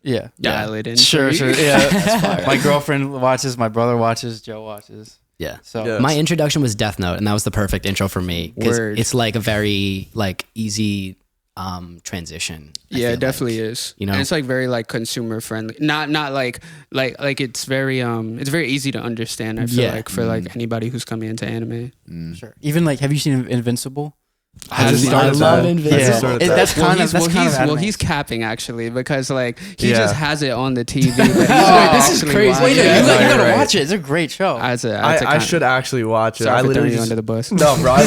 Yeah. dial it in. Sure, for sure. you. Yeah. My girlfriend watches, my brother watches, Joe watches. Yeah. So Yeah. My introduction was Death Note, and that was the perfect intro for me because Word. it's like a very like easy transition. I Yeah, feel it definitely like. is. You know? and it's like very like consumer friendly. Not like it's very easy to understand. I feel Yeah. like for like anybody who's coming into anime. sure. Even like, have you seen Invincible? I just I started love that. Invincible. I just Yeah. started It- that. that's kind of that's kind of anime. he's capping actually because like he Yeah. just has it on the TV. But he's Oh, not this is actually crazy. watching Wait, no, it. you, Yeah, gotta right, right. watch it. It's a great show. I should actually watch it. Sorry I for literally throwing you just under the bus. no, bro.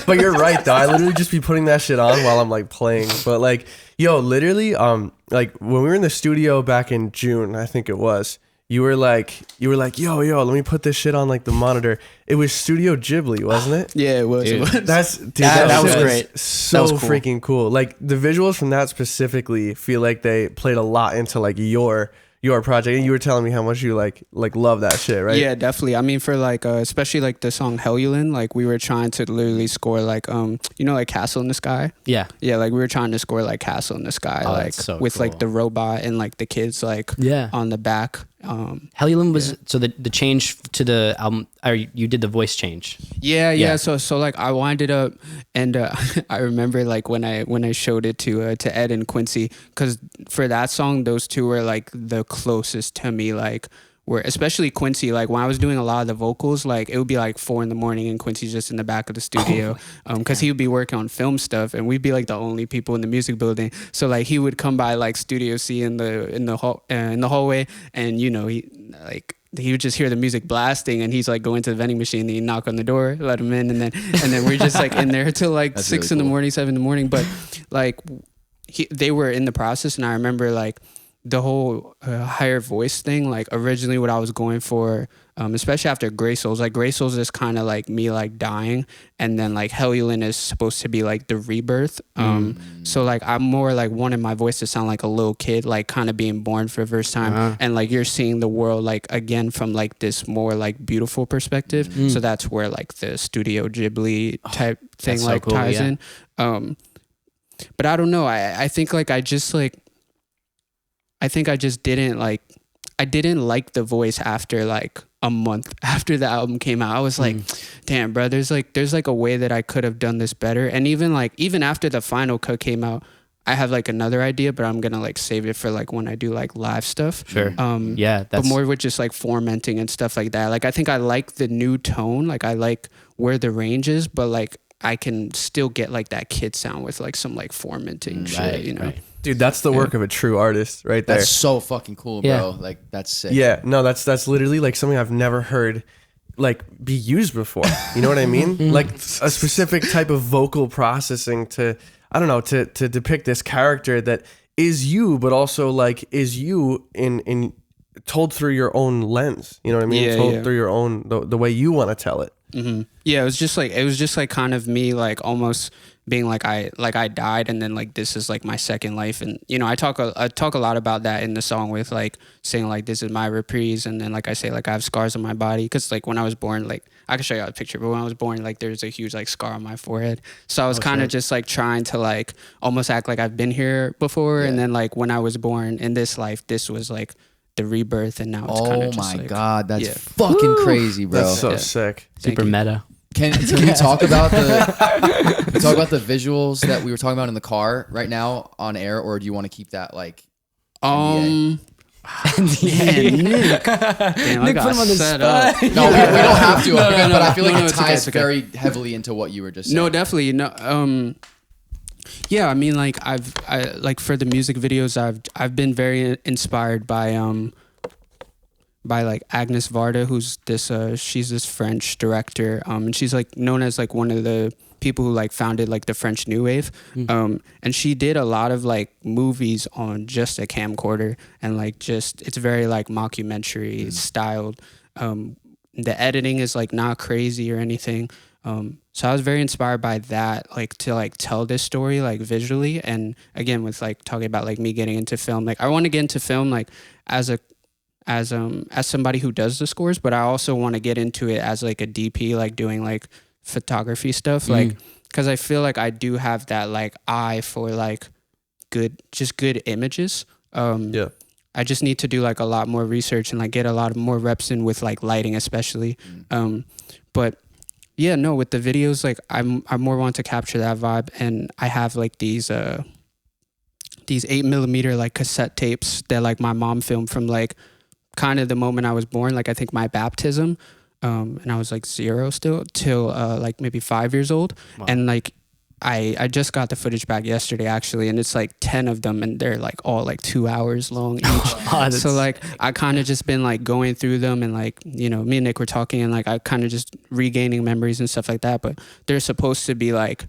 But you're right, though. I literally just be putting that shit on while I'm like playing. But like, yo, literally, like when we were in the studio back in June, I think it was, you were like, yo, let me put this shit on like the monitor. It was Studio Ghibli, wasn't it? Yeah, it was. Dude. It was. That was shit great. So That was cool. freaking cool. Like the visuals from that specifically feel like they played a lot into like your project. And you were telling me how much you like love that shit, right? Yeah, definitely. I mean, for like especially like the song Helluland, like we were trying to literally score like like Castle in the Sky. Yeah. Yeah, like we were trying to score like Castle in the Sky, Oh, like that's so with cool. like the robot and like the kids like Yeah. on the back. Helluland was so the change to the album, or you did the voice change. Yeah. So like I winded up, and I remember like when I showed it to Ed and Quincy, because for that song, those two were like the closest to me, like. Where especially Quincy, like when I was doing a lot of the vocals, like it would be like 4 a.m. and Quincy's just in the back of the studio, because he would be working on film stuff, and we'd be like the only people in the music building. So like he would come by like Studio C in the hallway, and he would just hear the music blasting, and he's like go into the vending machine, and he'd knock on the door, let him in, and then we're just like in there till like That's 6 really in the cool. morning, 7 in the morning. But like they were in the process, and I remember like the whole higher voice thing, like originally what I was going for, especially after Grey Souls, like Grey Souls is kind of like me like dying, and then like Helluland is supposed to be like the rebirth. So like I'm more like wanting my voice to sound like a little kid, like kind of being born for the first time, and like you're seeing the world like again from like this more like beautiful perspective. So that's where like the Studio Ghibli type thing that's so like cool, ties yeah. in. But I don't know. I think like I just didn't like the voice after like a month after the album came out. I was like, damn, bro, there's like a way that I could have done this better. And even after the final cut came out, I have like another idea, but I'm gonna like save it for like when I do like live stuff. Sure. Yeah. But more with just like formatting and stuff like that. Like I think I like the new tone. Like I like where the range is, but like I can still get like that kid sound with like some like formatting shit, you know. Right. Dude, that's the work of a true artist right there. That's so fucking cool, bro. Yeah. Like that's sick. Yeah, no, that's literally like something I've never heard like be used before. You know what I mean? Like a specific type of vocal processing to depict this character that is you, but also like is you in told through your own lens. You know what I mean? Yeah, Told yeah. through your own the way you want to tell it. Yeah, it was just like kind of me like almost being like I died, and then like this is like my second life. And you know, I talk a lot about that in the song with like saying like this is my reprise, and then like I say like I have scars on my body, because like when I was born, like I can show you a picture, but when I was born, like there's a huge like scar on my forehead. So I was kind of just like trying to like almost act like I've been here before, and then like when I was born in this life, this was like the rebirth, and now it's kind of Oh just my like, god, that's yeah. fucking crazy, bro. That's so Yeah. sick. Super meta. Can we talk about the visuals that we were talking about in the car right now on air, or do you want to keep that like NDA? Man, Nick. Damn, I Nick got put him on the set spot. up. No, we don't have to, no, but I feel like no, it it's okay, ties it's okay. very heavily into what you were just saying. No, definitely. No, yeah, I mean, like I like for the music videos, I've been very inspired by like Agnes Varda, who's this she's this French director, and she's like known as like one of the people who like founded like the French New Wave, and she did a lot of like movies on just a camcorder, and like just it's very like mockumentary styled. The editing is like not crazy or anything. So I was very inspired by that, like to like tell this story like visually, and again with like talking about like me getting into film. Like I want to get into film like as somebody who does the scores, but I also want to get into it as like a DP, like doing like photography stuff, like because I feel like I do have that like eye for like good images. Yeah. I just need to do like a lot more research and like get a lot more reps in with like lighting, especially. But yeah, no, with the videos, like I more want to capture that vibe, and I have like these 8mm like cassette tapes that like my mom filmed from like kind of the moment I was born, like I think my baptism, and I was like 0 still till like maybe 5 years old. Wow. And like I just got the footage back yesterday actually, and it's like 10 of them, and they're like all like 2 hours long each. So like I kind of just been like going through them, and like, you know, me and Nick were talking, and like I kind of just regaining memories and stuff like that, but they're supposed to be like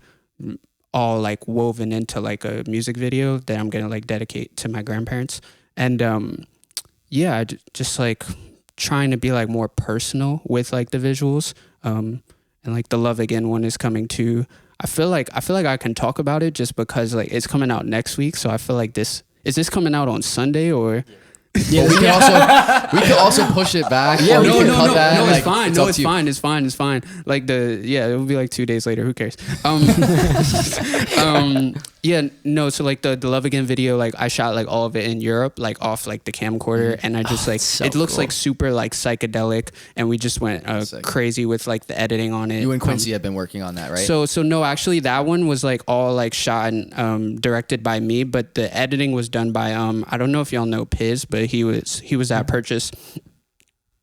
all like woven into like a music video that I'm gonna like dedicate to my grandparents. And yeah, just like trying to be like more personal with like the visuals. And like the Love Again one is coming too. I feel like I can talk about it just because like it's coming out next week. So I feel like this coming out on Sunday or. Yeah, we could also push it back. Yeah, or we no, could no, cut no, that. no, Like, it's fine. it's No, up it's to you. fine. It's fine. It's fine. Like it will be like 2 days later. Who cares? Yeah, no. So like the Love Again video, like I shot like all of it in Europe, like off like the camcorder, and I just like so it looks cool. like super like psychedelic, and we just went Sick. crazy with like the editing on it. You and Quincy have been working on that, right? So no, actually that one was like all like shot and directed by me, but the editing was done by I don't know if y'all know Piz, but he was at Purchase.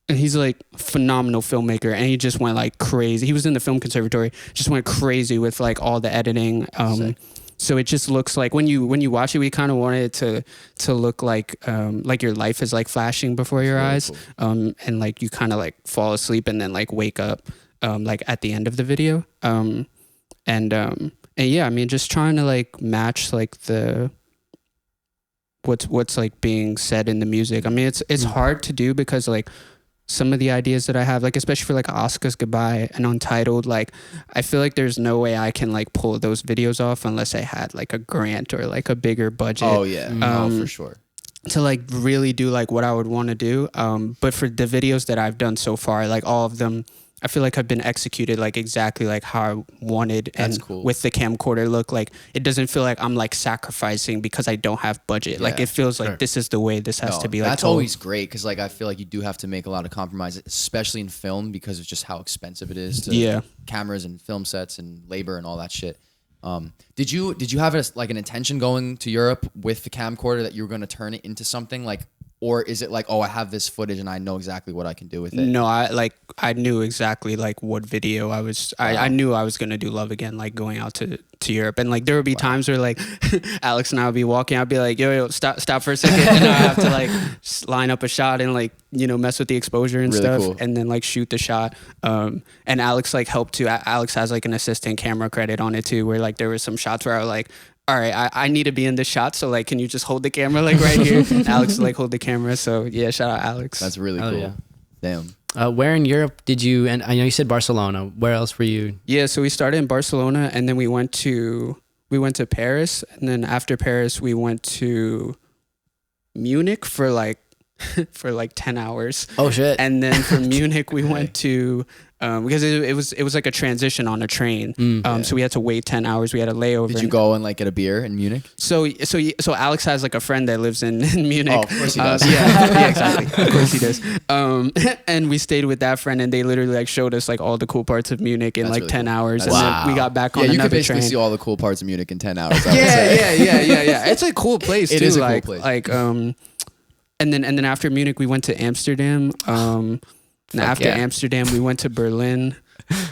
And he's like phenomenal filmmaker, and he just went like crazy. He was in the film conservatory, just went crazy with like all the editing. So it just looks like when you watch it, we kind of wanted it to look like your life is like flashing before your eyes, and like you kind of like fall asleep and then like wake up like at the end of the video. And yeah, I mean, just trying to like match like the what's like being said in the music. I mean, it's hard to do because like some of the ideas that I have, like especially for like Oscar's Goodbye and Untitled, like I feel like there's no way I can like pull those videos off unless I had like a grant or like a bigger budget. Oh yeah, for sure. To like really do like what I would want to do. But for the videos that I've done so far, like all of them, I feel like have been executed like exactly like how I wanted. That's and cool. with the camcorder look, like it doesn't feel like I'm like sacrificing because I don't have budget. Like Yeah, it feels like this is the way this has to be. Like That's told. always great because like I feel like you do have to make a lot of compromises, especially in film because of just how expensive it is to cameras and film sets and labor and all that shit. Did you have like an intention going to Europe with the camcorder that you were going to turn it into something like, or is it like, oh, I have this footage and I know exactly what I can do with it? No, I knew exactly like what video I knew I was gonna do Love Again, like going out to Europe, and like there would be times where like Alex and I would be walking, I'd be like, yo, stop for a second, and I have to like line up a shot and like mess with the exposure and Really stuff, cool. and then like shoot the shot. And Alex like helped too. Alex has like an assistant camera credit on it too, where like there was some shots where I was like, all right, I need to be in this shot, so like, can you just hold the camera like right here? Alex like hold the camera, so yeah, shout out Alex. That's really Oh, cool. yeah. Damn. Where in Europe did you? And I know you said Barcelona. Where else were you? Yeah, so we started in Barcelona, and then we went to Paris, and then after Paris we went to Munich for like 10 hours. Oh shit! And then from Munich we went to because it was like a transition on a train. So we had to wait 10 hours. We had a layover. Did you go and like get a beer in Munich? So Alex has like a friend that lives in Munich. Oh, of course he does. Yeah, exactly. Of course he does. And we stayed with that friend, and they literally like showed us like all the cool parts of Munich in That's like really 10 cool. hours, That's and Wow. then we got back on Yeah, you another could basically train. see all the cool parts of Munich in 10 hours. I would say. Yeah. It's a cool place It too. is a cool like, place. Like and then after Munich we went to Amsterdam. And after yeah. Amsterdam we went to Berlin,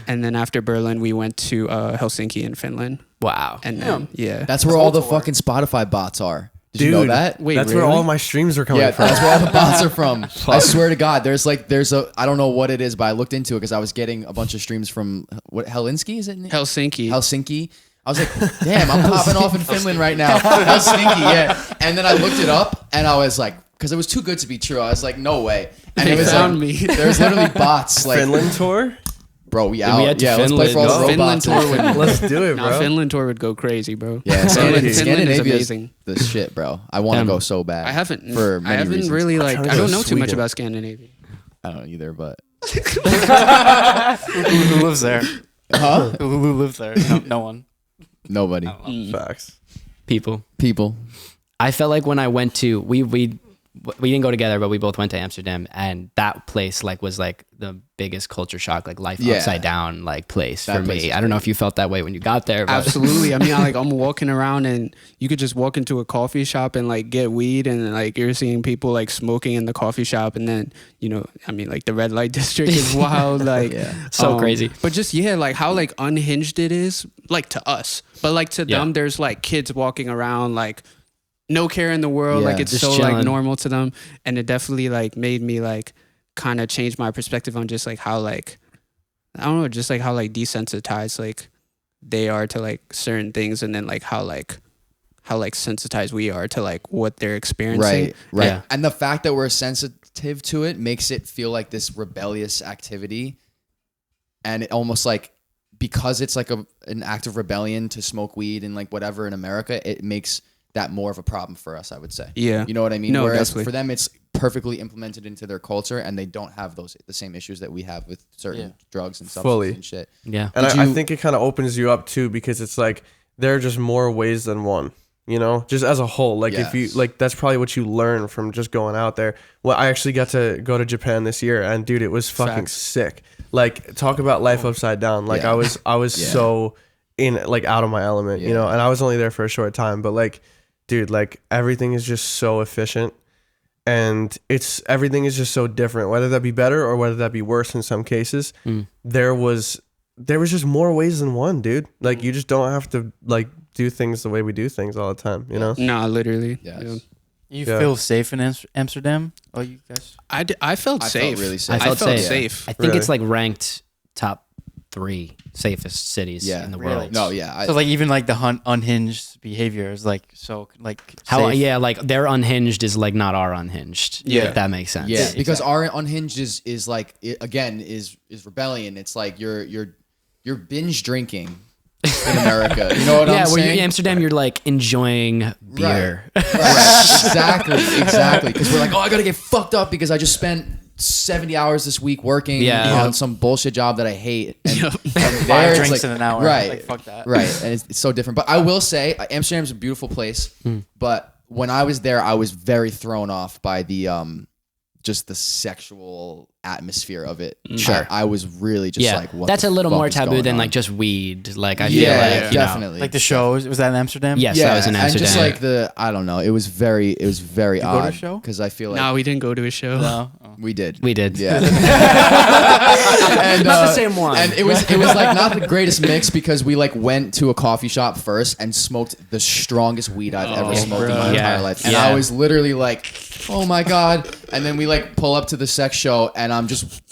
and then after Berlin we went to Helsinki in Finland. Wow. And then, That's where all the fucking Spotify bots are. Did you know Dude, that? Wait, That's where really? all my streams are coming Yeah, from. that's where all the bots are from. I swear to God, there's a I don't know what it is, but I looked into it because I was getting a bunch of streams from what Helsinki is it? Helsinki. Helsinki. I was like, damn, I'm popping off in Finland right now. Helsinki, yeah. And then I looked it up and I was like, because it was too good to be true. I was like, no way. And They it was found like, me. there's literally bots like, Finland tour? bro, we we out. had to Yeah, let's play for all the Finland. robots. Finland tour would Let's do it, No, bro. Finland tour would go crazy, bro. Yeah, Finland is Scandinavia is amazing. the shit, bro. I want to go so bad. I haven't for many I haven't reasons. really like trying to I go don't to know too much Sweden. about Scandinavia. I don't know either, but Who lives there? huh? Who lives there? No one. Nobody. Facts. People. I I felt like when I went to we didn't go together, but we both went to Amsterdam, and that place like was like the biggest culture shock, like life Yeah. upside down like place That for place me. is I don't know if you felt that way when you got there. But Absolutely. I mean, I'm walking around, and you could just walk into a coffee shop and like get weed, and like you're seeing people like smoking in the coffee shop, and then I mean, like the red light district is wild, like So crazy. But just like how like unhinged it is, like to us, but like to them, there's like kids walking around like no care in the world, Yeah. like it's Just so chilling. like normal to them, and it definitely like made me like kind of change my perspective on just like how like I don't know, just like how like desensitized like they are to like certain things, and then like like sensitized we are to like what they're experiencing. Right. Yeah. And the fact that we're sensitive to it makes it feel like this rebellious activity, and it almost like, because it's like an act of rebellion to smoke weed and like whatever in America, it makes that more of a problem for us, I would say. Yeah. You know what I mean? No, Whereas definitely. for them, it's perfectly implemented into their culture, and they don't have the same issues that we have with certain drugs and substances Fully. and shit. Yeah. And Did I you- think it kind of opens you up too, because it's like there are just more ways than one, you know, just as a whole. Like if you Yes. like, that's probably what you learn from just going out there. Well, I actually got to go to Japan this year, and dude, it was fucking Facts. sick. Like, talk about life upside down. Like Yeah. I was Yeah. so in like out of my element, you know, and I was only there for a short time, but like, dude, like everything is just so efficient, and everything is just so different, whether that be better or whether that be worse in some cases. There was just more ways than one, dude. Like, you just don't have to like do things the way we do things all the time, you know? Nah, literally. Yes. Yeah. You Yeah. feel safe in Amsterdam? Oh, you guys? I felt I safe. felt really safe. I felt safe. I think Really? it's like ranked top 3 safest cities Yeah. in the Really? world. No, yeah. So like even like the unhinged behavior is like so like How safe. yeah, like their unhinged is like not our unhinged. Yeah. If that makes sense. Yeah, because our unhinged is like again is rebellion. It's like you're binge drinking in America. You know what yeah, I'm where you're saying? in Amsterdam, you're like enjoying beer. Right. Exactly. Because we're like, oh, I gotta get fucked up because I just spent 70 hours this week working Yeah. on some bullshit job that I hate. And, and Five there it's drinks like- in an hour. Right. Like, fuck that. Right. And it's so different. But I will say, Amsterdam's a beautiful place. But when I was there, I was very thrown off by the just the sexual atmosphere of it. Sure. I was really just Yeah, like, what that's the a little fuck more is taboo going than on? like just weed. Like I feel Yeah, like you know, definitely. Like the shows, was that in Amsterdam? Yes, that was in and just Amsterdam. like the, I don't know, it was very go to a odd show? because I feel like No, we didn't go to a show. No. Oh. we did. We did. Yeah. And, Not the same one. And it was like not the greatest mix because we like went to a coffee shop first and smoked the strongest weed I've ever smoked in my Yeah. entire life. And Yeah. I was literally like, oh my God. And then we like pull up to the sex show and I'm just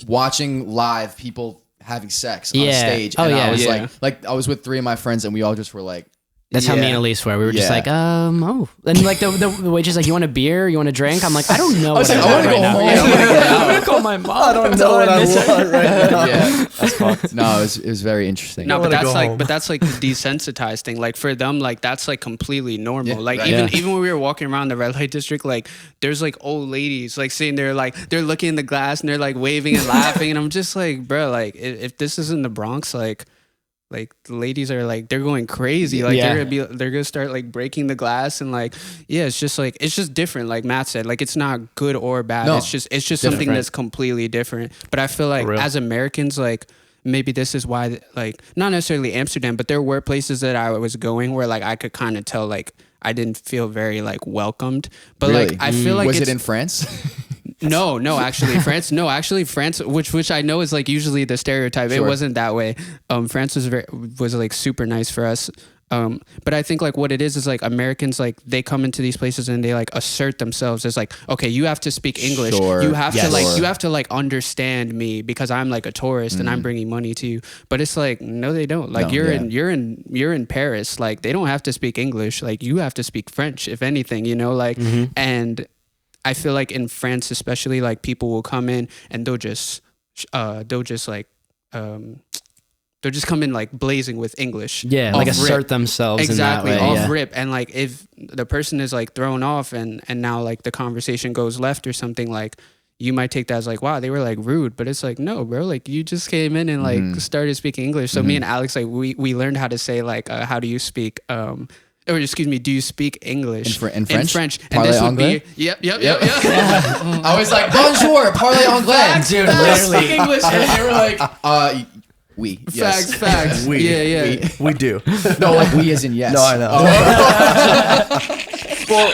watching live people having sex on Yeah. stage. Oh, And I yeah. was Yeah. like I was with 3 of my friends and we all just were like, That's how me yeah. and Elise were. We were just Yeah. like, oh. And like the waitress like, you want a beer? You want a drink? I'm like, I don't know. was what like, I I want wanna right go now. home. Yeah, I'm gonna call my mom. I don't know what I want right now. yeah, that's fucked. No, it was very interesting. No, but wanna that's go like, home. but that's like the desensitized thing. Like for them, like that's like completely normal. Yeah, like right. even when we were walking around the red light district, like there's like old ladies like sitting there, like they're looking in the glass and they're like waving and laughing, and I'm just like, bro, like if this is in the Bronx, like the ladies are like they're going crazy, like Yeah. they're gonna start like breaking the glass and like it's just different. Like Matt said, like it's not good or bad. No, it's just something different. that's completely different. But I feel like real. as Americans, like maybe this is why, like not necessarily Amsterdam, but there were places that I was going where like I could kind of tell like I didn't feel very like welcomed. But Really? like I feel like was it's, it in France? no, actually France, which I know is like usually the stereotype. It Sure. wasn't that way. France was like super nice for us. But I think like what it is like Americans, like they come into these places and they like assert themselves as like, okay, you have to speak English. Sure. You have to Yes. like, Sure. you have to like understand me because I'm like a tourist and I'm bringing money to you. But it's like, no, they don't. Like No, you're in Paris. Like they don't have to speak English. Like you have to speak French, if anything, you know, like, and I feel like in France, especially, like people will come in and they'll just come in like blazing with English. Yeah, off like rip. assert themselves Exactly, in that way. off Yeah. rip. And like if the person is like thrown off and now like the conversation goes left or something, like you might take that as like, wow, they were like rude, but it's like, no, bro, like you just came in and like started speaking English. So me and Alex, like we learned how to say like, how do you speak or excuse me, do you speak English? In French? And Parlez this would anglais? be, yep. I was like, bonjour, parlez anglais. Dude, Let's literally. speak English. And they were like, oui, yes. Facts. We, Yeah. we do. No, like we as in yes. No, I know. Well,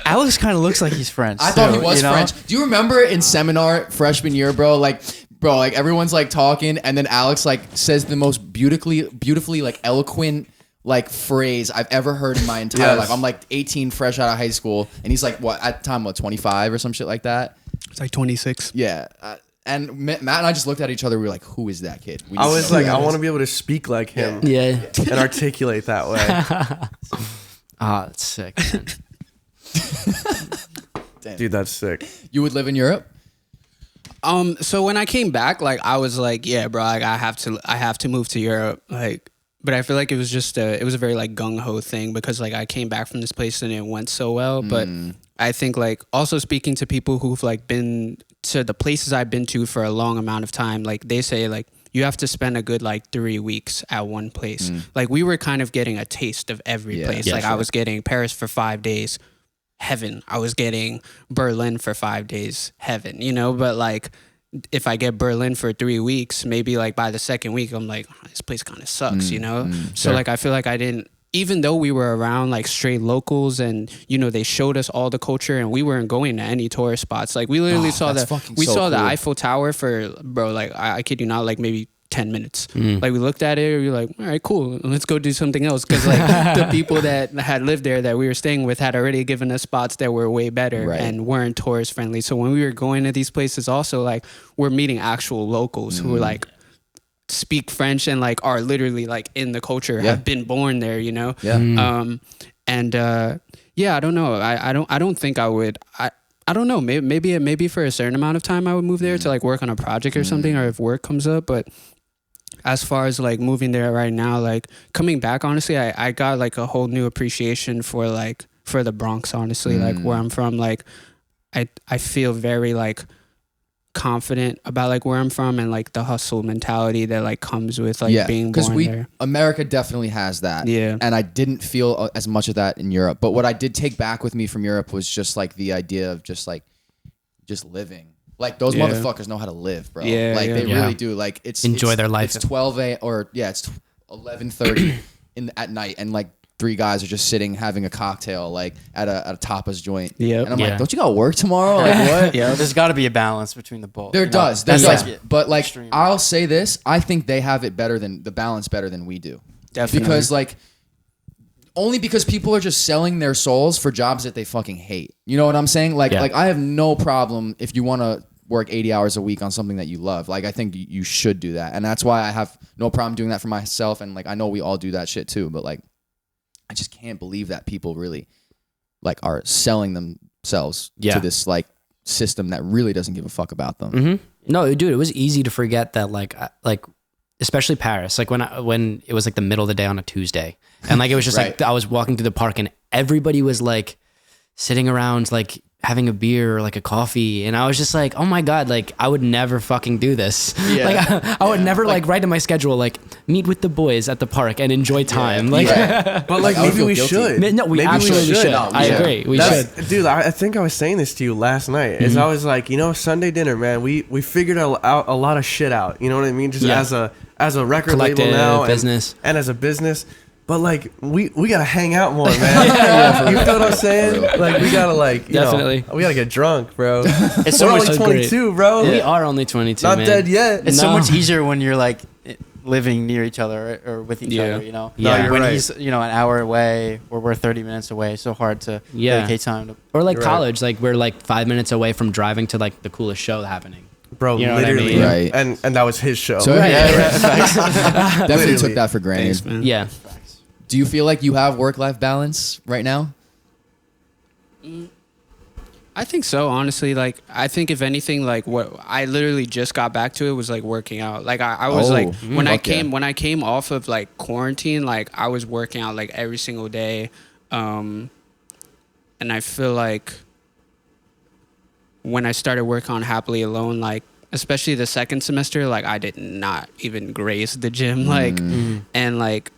Alex kind of looks like he's French. I thought he too, was you know? French. Do you remember in seminar freshman year, bro, like everyone's like talking and then Alex like says the most beautifully like eloquent like phrase I've ever heard in my entire Yes. life. I'm like 18, fresh out of high school, and he's like, what, at the time, 25 or some shit like that? It's like 26. Yeah. And Matt and I just looked at each other. We were like, who is that kid? We I need to was know like, who I that want is. to be able to speak like him Yeah. and articulate that way. Ah, that's sick, man. Dude, that's sick. You would live in Europe? So when I came back, like I was like, yeah, bro, like I have to move to Europe, like. But I feel like it was just it was a very like gung ho thing because like I came back from this place and it went so well. But I think like also speaking to people who've like been to the places I've been to for a long amount of time, like they say like you have to spend a good like 3 weeks at one place. Like we were kind of getting a taste of every place. Like I was getting Paris for 5 days, heaven. I was getting Berlin for 5 days, heaven. You know, but like. If I get Berlin for 3 weeks, maybe like by the second week, I'm like, this place kind of sucks, you know? So like, I feel like I didn't, even though we were around like straight locals and, you know, they showed us all the culture and we weren't going to any tourist spots. Like we literally saw the Eiffel Tower for, bro, like I kid you not, like maybe 10 minutes. Like we looked at it, we were like, all right, cool, let's go do something else. Because like the people that had lived there that we were staying with had already given us spots that were way better and weren't tourist friendly. So when we were going to these places also, like we're meeting actual locals who are like speak French and like are literally like in the culture, have been born there, you know? I don't know. I don't think I would. I don't know. Maybe for a certain amount of time I would move there to like work on a project or something, or if work comes up. But as far as like moving there right now, like coming back, honestly, I got like a whole new appreciation for the Bronx, honestly, like where I'm from. Like I feel very like confident about like where I'm from and like the hustle mentality that like comes with like being born there. America definitely has that. Yeah. And I didn't feel as much of that in Europe. But what I did take back with me from Europe was just like the idea of just living. Like those motherfuckers know how to live, bro. Like they really do. Like enjoy their life. It's 12 it's 11:30 at night, and like 3 guys are just sitting having a cocktail like at a tapas joint. And I'm like, don't you got work tomorrow? Like what? There's got to be a balance between the both. There does. But like extreme. I'll say this, I think they have it better than we do. Definitely. Because like only because people are just selling their souls for jobs that they fucking hate. You know what I'm saying? Like I have no problem if you want to work 80 hours a week on something that you love. Like I think you should do that. And that's why I have no problem doing that for myself, and like I know we all do that shit too, but like I just can't believe that people really like are selling themselves to this like system that really doesn't give a fuck about them. No, dude, it was easy to forget that like especially Paris, like when it was like the middle of the day on a Tuesday, and like it was just like I was walking through the park and everybody was like sitting around like having a beer or like a coffee, and I was just like, oh my god, like I would never fucking do this. Like I would never like write in my schedule like meet with the boys at the park and enjoy time. But like maybe we should. No, we absolutely should. No, I agree. We should. Dude, I think I was saying this to you last night. Is I was like, Sunday dinner, man. We figured out a lot of shit out. You know what I mean? Just as a record collective label now, business, and as a business. But like we gotta hang out more, man. You feel what I'm saying? Like we gotta definitely. We gotta get drunk, bro. It's so much only 22, bro. We are only 22. Not man. dead yet. It's so much easier when you're like living near each other or with each other, you know? Yeah. Like, when he's, an hour away or we're 30 minutes away, it's so hard to dedicate time to. Or like college, like we're like 5 minutes away from driving to like the coolest show happening. Bro, you know literally. what I mean? Right. And that was his show. So definitely took that for granted. Thanks, man. Yeah. Do you feel like you have work-life balance right now? I think so, honestly. Like, I think if anything, like what I literally just got back to it was like working out. Like I was when I came off of like quarantine, like I was working out like every single day. And I feel like when I started working on Happily Alone, like especially the second semester, like I did not even graze the gym. Like and like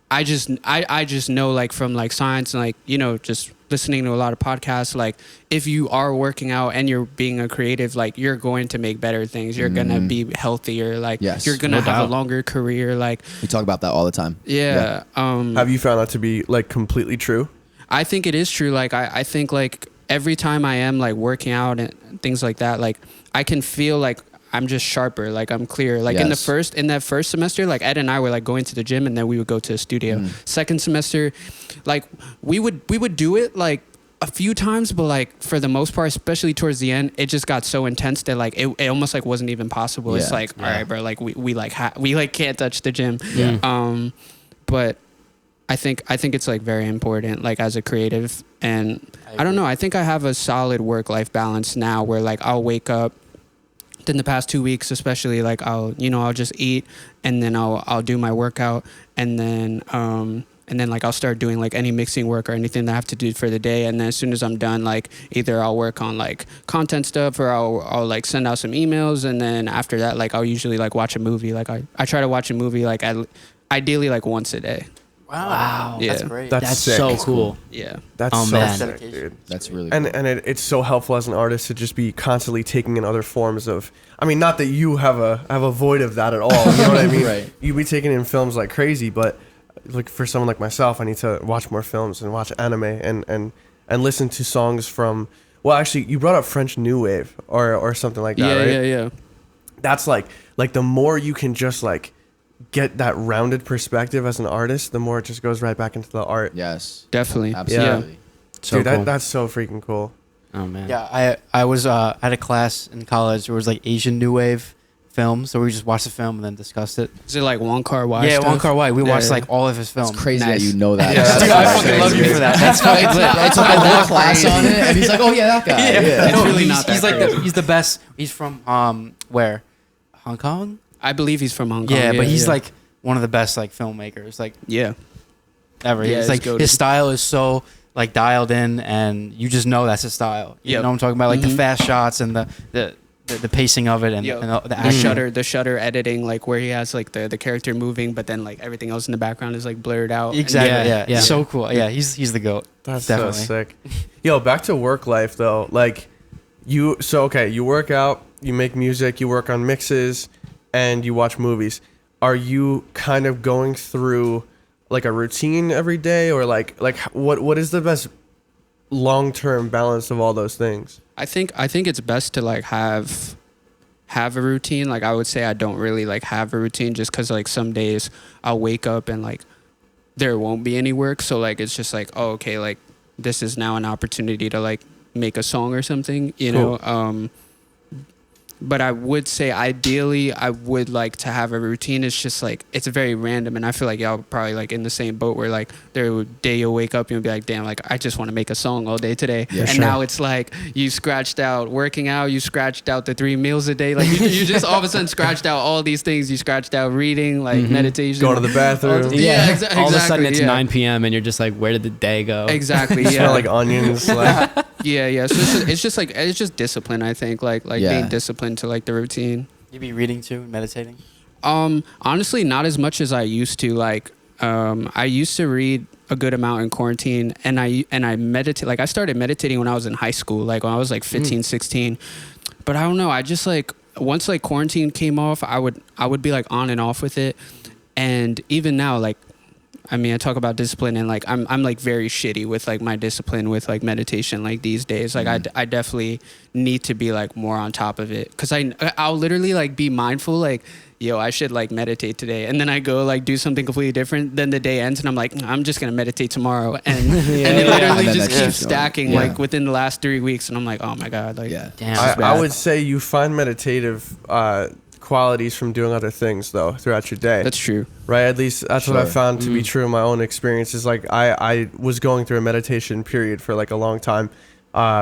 I just know like from like science and like, just listening to a lot of podcasts, like if you are working out and you're being a creative, like you're going to make better things. You're going to be healthier. Like you're going to have a longer career. Like we talk about that all the time. Yeah. Have you found that to be like completely true? I think it is true. Like I think like every time I am like working out and things like that, like I can feel like I'm just sharper, like I'm clear. Like in that first semester, like Ed and I were like going to the gym and then we would go to the studio. Second semester, like we would do it like a few times, but like for the most part, especially towards the end, it just got so intense that like it almost like wasn't even possible. It's like, all right, bro, like we can't touch the gym. But I think it's like very important, like as a creative. And I don't know, I think I have a solid work-life balance now where like I'll wake up in the past 2 weeks, especially, like I'll just eat, and then I'll do my workout, and then like I'll start doing like any mixing work or anything that I have to do for the day. And then as soon as I'm done, like either I'll work on like content stuff, or I'll like send out some emails. And then after that, like I'll usually like watch a movie. Like I try to watch a movie like ideally like once a day. Wow. Yeah. That's great. That's sick. so cool. Yeah. That's Oh, so man. sick, dude. That's really And cool. and it's so helpful as an artist to just be constantly taking in other forms of. I mean, not that you have a void of that at all. You know what I mean? Right. You be taking in films like crazy, but like for someone like myself, I need to watch more films and watch anime and listen to songs from. Well, actually, you brought up French New Wave or something like that, right? Yeah. That's like the more you can just like get that rounded perspective as an artist, the more it just goes right back into the art. Yes. Definitely. Absolutely. So Dude, cool. that's so freaking cool. Oh man. Yeah, I was at a class in college where it was like Asian New Wave films, so we just watched the film and then discussed it. Is it like Wong Kar-wai Yeah, stuff? Wong Kar-wai. We watched Yeah. like all of his films. It's crazy Nice. that you know that. Yeah. Dude, I fucking love you for that. That's fucking lit. I took a whole class on it, and he's like, "Oh yeah, that guy." Yeah. It's really he's, not that he's like crazy. he's the best. He's from where? Hong Kong? I believe he's from Hong Kong. Yeah, but he's like one of the best like filmmakers like yeah. ever. Yeah, It's it's like goated. his style is so like dialed in, and you just know that's his style. You Yep. know what I'm talking about? Like the Mhm. fast shots and the pacing of it and, Yep. and the The action. shutter editing, like where he has like the character moving, but then like everything else in the background is like blurred out. And- Exactly. Yeah, Yeah, yeah. So cool. Yeah, he's the goat. That's Definitely. so sick. Yo, back to work life though. Like you work out, you make music, you work on mixes, and you watch movies. Are you kind of going through like a routine every day, or like what is the best long-term balance of all those things? I think it's best to like have a routine. Like I would say I don't really like have a routine, just because like some days I'll wake up and like there won't be any work, so like it's just like, oh, okay, like this is now an opportunity to like make a song or something, you Cool. know. But I would say ideally I would like to have a routine. It's just like it's very random, and I feel like y'all probably like in the same boat where like there would day you'll wake up and you'll be like, damn, like I just want to make a song all day today. Yeah, and sure. now it's like you scratched out working out, you scratched out the 3 meals a day, like you just all of a sudden scratched out all these things. You scratched out reading, like meditation, Going to the bathroom. Yeah, All of a sudden exactly, it's yeah. 9 p.m. and you're just like, where did the day go? Exactly. You Yeah. smell like onions. Like Yeah. So it's just discipline. I think like Yeah. being disciplined to like the routine. You be reading too, and meditating. Honestly, not as much as I used to. Like, I used to read a good amount in quarantine, and I meditate. Like, I started meditating when I was in high school, like when I was like 15, 16. But I don't know. I just like once like quarantine came off, I would be like on and off with it, and even now, like, I mean, I talk about discipline, and like I'm like very shitty with like my discipline with like meditation like these days. Like I definitely need to be like more on top of it, because I'll literally like be mindful like, yo, I should like meditate today, and then I go like do something completely different. Then the day ends and I'm like, I'm just gonna meditate tomorrow, and and it literally And then just that keeps keeps going. stacking Yeah. like within the last 3 weeks, and I'm like, oh my god, like Yeah. Damn. I bad. would say you find meditative qualities from doing other things though throughout your day. that's true. Right, at least that's what I Sure. found to be true in my own experiences. Like I was going through a meditation period for like a long time,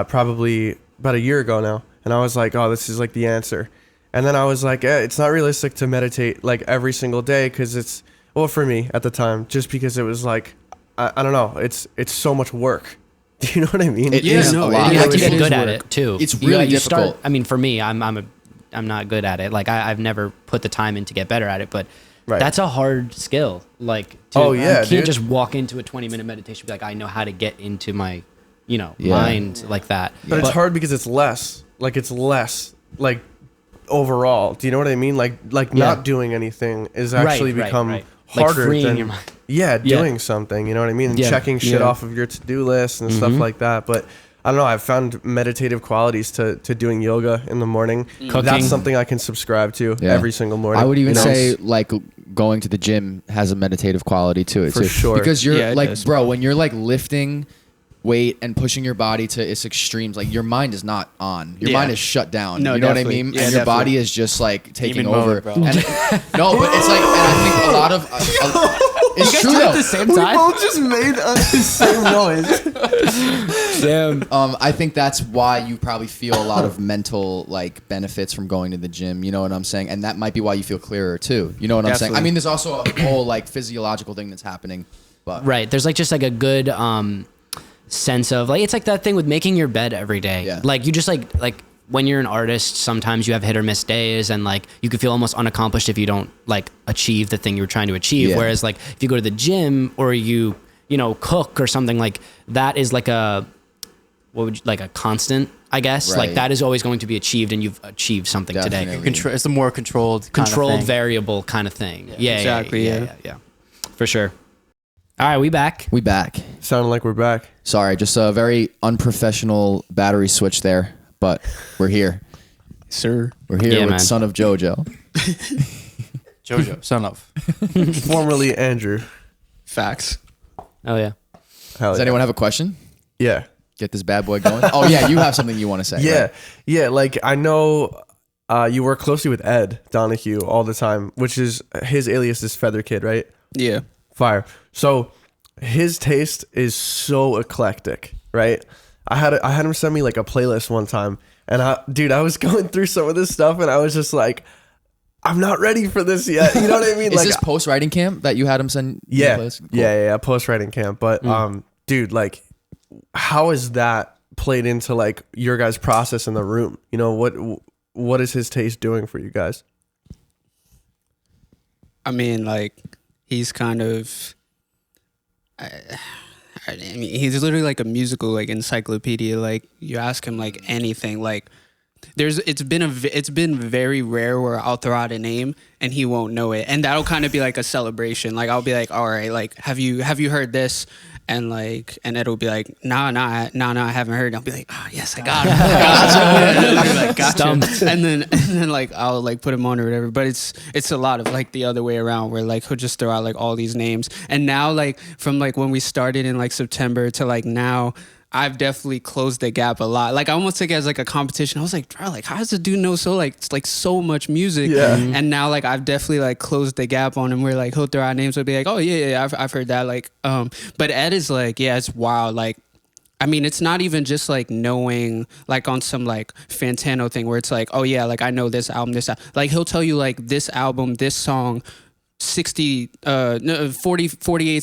probably about a year ago now, and I was like, oh, this is like the answer. And then I was like, it's not realistic to meditate like every single day, because it's, well, for me at the time, just because it was like, I don't know, it's so much work. Do you know what I mean? It Yeah, is no, a it lot. You have to It get is good at work. it too. It's You- really you start- difficult. I mean, for me, I'm not good at it. Like I've never put the time in to get better at it, but Right. that's a hard skill. Like, Oh, yeah, you can't dude. just walk into a 20-minute meditation and be like, I know how to get into my, Yeah. mind like that. But it's hard because it's less like overall. Do you know what I mean? Like Yeah. not doing anything is actually become Like harder freeing than your mind. Yeah, Yeah. doing something, you know what I mean? And Yeah. checking shit Yeah. off of your to-do list and stuff like that. But I don't know, I've found meditative qualities to doing yoga in the morning. Cooking. That's something I can subscribe to Yeah. every single morning. I would even you know? say like going to the gym has a meditative quality to it For too. sure. Because you're Yeah, it like, does. bro, when you're like lifting weight and pushing your body to its extremes, like your mind is not on. Your Yeah. mind is shut down. No, you know definitely. what I mean? Yeah, and your definitely. body is just like taking Demon over. mode, bro. And no, but it's like, and I think a lot of It's true At though. the same We time. both just made the same noise. Damn. I think that's why you probably feel a lot of mental like benefits from going to the gym. You know what I'm saying? And that might be why you feel clearer too. You know what I'm saying? I Definitely. mean, there's also a whole like physiological thing that's happening. But Right. There's like just like a good sense of like it's like that thing with making your bed every day. Yeah. Like you just like when you're an artist, sometimes you have hit or miss days, and like you can feel almost unaccomplished if you don't like achieve the thing you're trying to achieve. Yeah. Whereas like if you go to the gym or you cook or something, like that is like a like a constant, I guess. Right. Like that is always going to be achieved, and you've achieved something today. Definitely. It's a more controlled Controlled variable kind of thing. Yeah, exactly, yeah, for sure. All right, we back. We back. Sounding like we're back. Sorry, just a very unprofessional battery switch there, but we're here. Sir. We're here Yeah, with man. Son of Jojo. Jojo, son of. Formerly Andrew. Facts. Oh yeah. Hell Does yeah. anyone have a question? Yeah. Get this bad boy going. Oh yeah, you have something you want to say. Yeah. right? Yeah. Like I know you work closely with Ed Donahue all the time, which is his alias is Feather Kid, right? Yeah. Fire. So his taste is so eclectic, right? I had him send me like a playlist one time, and I was going through some of this stuff, and I was just like, I'm not ready for this yet. You know what I mean? Is like, this post writing camp that you had him send? you yeah, the playlist? Cool. yeah, post writing camp. But dude, like, how is that played into like your guys' process in the room? You know what is his taste doing for you guys? I mean, like, he's kind of. I mean, he's literally like a musical like encyclopedia. Like, you ask him like anything, like. It's been very rare where I'll throw out a name and he won't know it, and that'll kind of be like a celebration. Like I'll be like, all right, like have you heard this? And Ed will be like, nah, I haven't heard. And I'll be like, oh yes, I got it. And I'll be like, gotcha. Stumped. And then like I'll like put him on or whatever. But it's a lot of like the other way around where like he'll just throw out like all these names. And now like from like when we started in like September to like now, I've definitely closed the gap a lot. Like I almost took it as like a competition. I was like, bro, like how does the dude know so like it's like so much music? Yeah. And now like I've definitely like closed the gap on him where like he'll throw out names and be like, oh yeah, I've heard that. Like but Ed is like, yeah, it's wild. Like I mean, it's not even just like knowing like on some like Fantano thing where it's like, oh yeah, like I know this album, like he'll tell you like this album, this song 48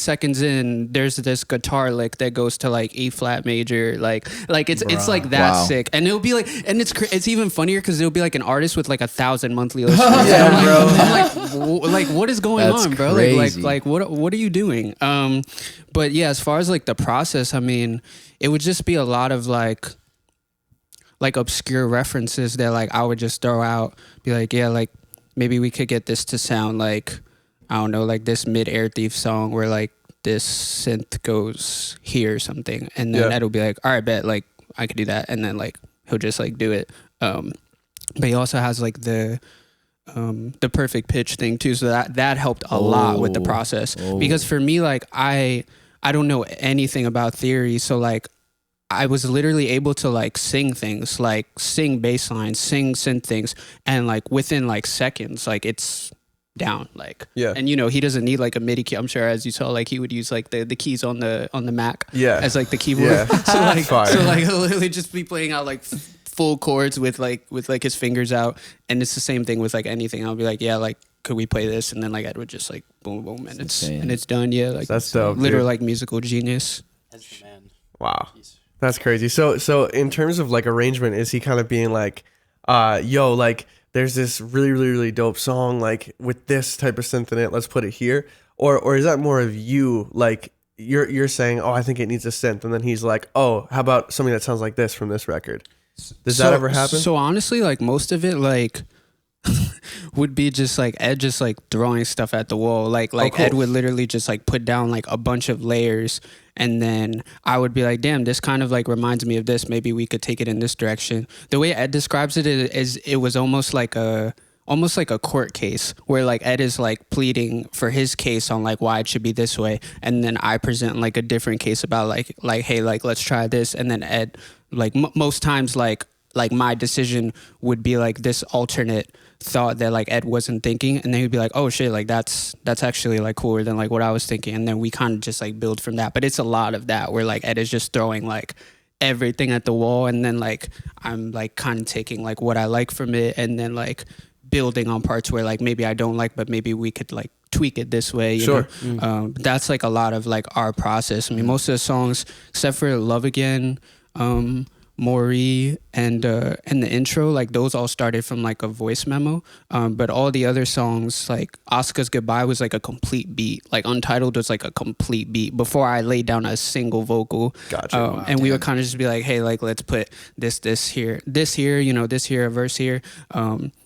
seconds in, there's this guitar lick that goes to like E flat major, like it's like that Wow. sick. And it'll be like, and it's even funnier because it'll be like an artist with like 1,000 monthly listeners. Yeah, And bro. I'm like what is going That's on, bro? crazy. Like what are you doing? But yeah, as far as like the process, I mean, it would just be a lot of like obscure references that like I would just throw out, be like, yeah, like maybe we could get this to sound like, I don't know, like this Mid-Air Thief song where like this synth goes here or something. And then Yeah. Ed will be like, all right, bet, like I could do that. And then like he'll just like do it. But he also has like the perfect pitch thing too. So that helped a lot with the process. Because for me, like I don't know anything about theory. So like I was literally able to like sing things, like sing bass lines, sing synth things. And like within like seconds, like it's down, like. Yeah. And you know, he doesn't need like a MIDI key. I'm sure, as you saw, like he would use like the keys on the Mac Yeah. as like the keyboard. Yeah. so Fire. like he'll literally just be playing out like full chords with his fingers out. And it's the same thing with like anything. I'll be like, yeah, like could we play this? And then like Ed would just like boom boom and insane. it's done. Yeah, like That's dope, literal dude. like musical genius. That's the man. Wow. That's crazy. So in terms of like arrangement, is he kind of being like, yo, like there's this really dope song like with this type of synth in it, let's put it here? Or is that more of you like you're saying, oh, I think it needs a synth, and then he's like, oh, how about something that sounds like this from this record? Does that ever happen? So honestly, like most of it like would be just like Ed just like throwing stuff at the wall. Like cool. Ed would literally just like put down like a bunch of layers, and then I would be like, damn, this kind of like reminds me of this. Maybe we could take it in this direction. The way Ed describes it is it was almost like a court case where like Ed is like pleading for his case on like why it should be this way, and then I present like a different case about like hey, like let's try this, and then Ed like most times like my decision would be like this alternate thought that like Ed wasn't thinking, and then he'd be like, oh shit, like that's actually like cooler than like what I was thinking, and then we kind of just like build from that. But it's a lot of that where like Ed is just throwing like everything at the wall, and then like I'm like kind of taking like what I like from it, and then like building on parts where like maybe I don't like, but maybe we could like tweak it this way. You know? That's like a lot of like our process. I mean, most of the songs except for Love Again, Maury, and the intro, like those all started from like a voice memo. But all the other songs, like Asuka's Goodbye was like a complete beat. Like Untitled was like a complete beat before I laid down a single vocal. Gotcha. And we would kind of just be like, hey, like let's put this here, you know, this here, a verse here.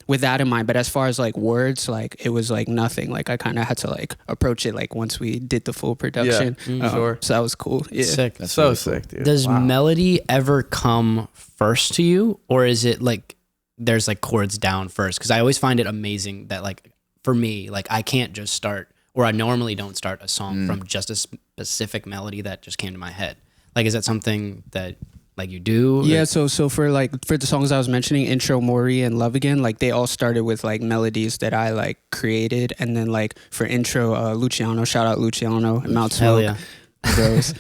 With that in mind. But as far as like words, like it was like nothing. Like I kind of had to like approach it like once we did the full production. Sure. So that was cool. Yeah. Sick. That's so really sick, dude. Does melody ever come first to you, or is it like there's like chords down first? Because I always find it amazing that like for me, like I can't just start, or I normally don't start a song from just a specific melody that just came to my head. Like, is that something that like you do? Yeah, so for the songs I was mentioning, Intro, Maury, and Love Again, like they all started with like melodies that I like created, and then like for Intro, Luciano, shout out Luciano at Mount Smoke, yeah. bros.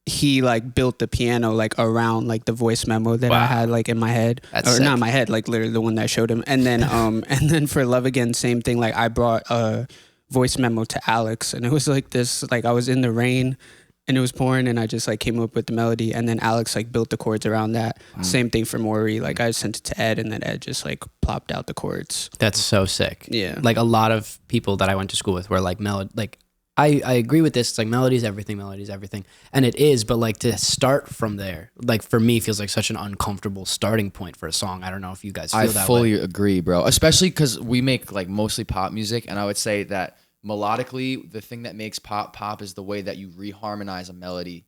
He like built the piano like around like the voice memo that I had like in my head, That's or sick. not in my head, like literally the one that I showed him, and then for Love Again, same thing. Like I brought a voice memo to Alex, and it was like this, like I was in the rain. And it was pouring, and I just like came up with the melody, and then Alex like built the chords around that. Same thing for Maury. Like I sent it to Ed, and then Ed just like plopped out the chords. That's so sick. Yeah. Like a lot of people that I went to school with were like like I agree with this. It's like melody's everything, and it is. But like to start from there, like for me, feels like such an uncomfortable starting point for a song. I don't know if you guys feel that way. I fully agree, bro. Especially because we make like mostly pop music, and I would say that melodically, the thing that makes pop is the way that you reharmonize a melody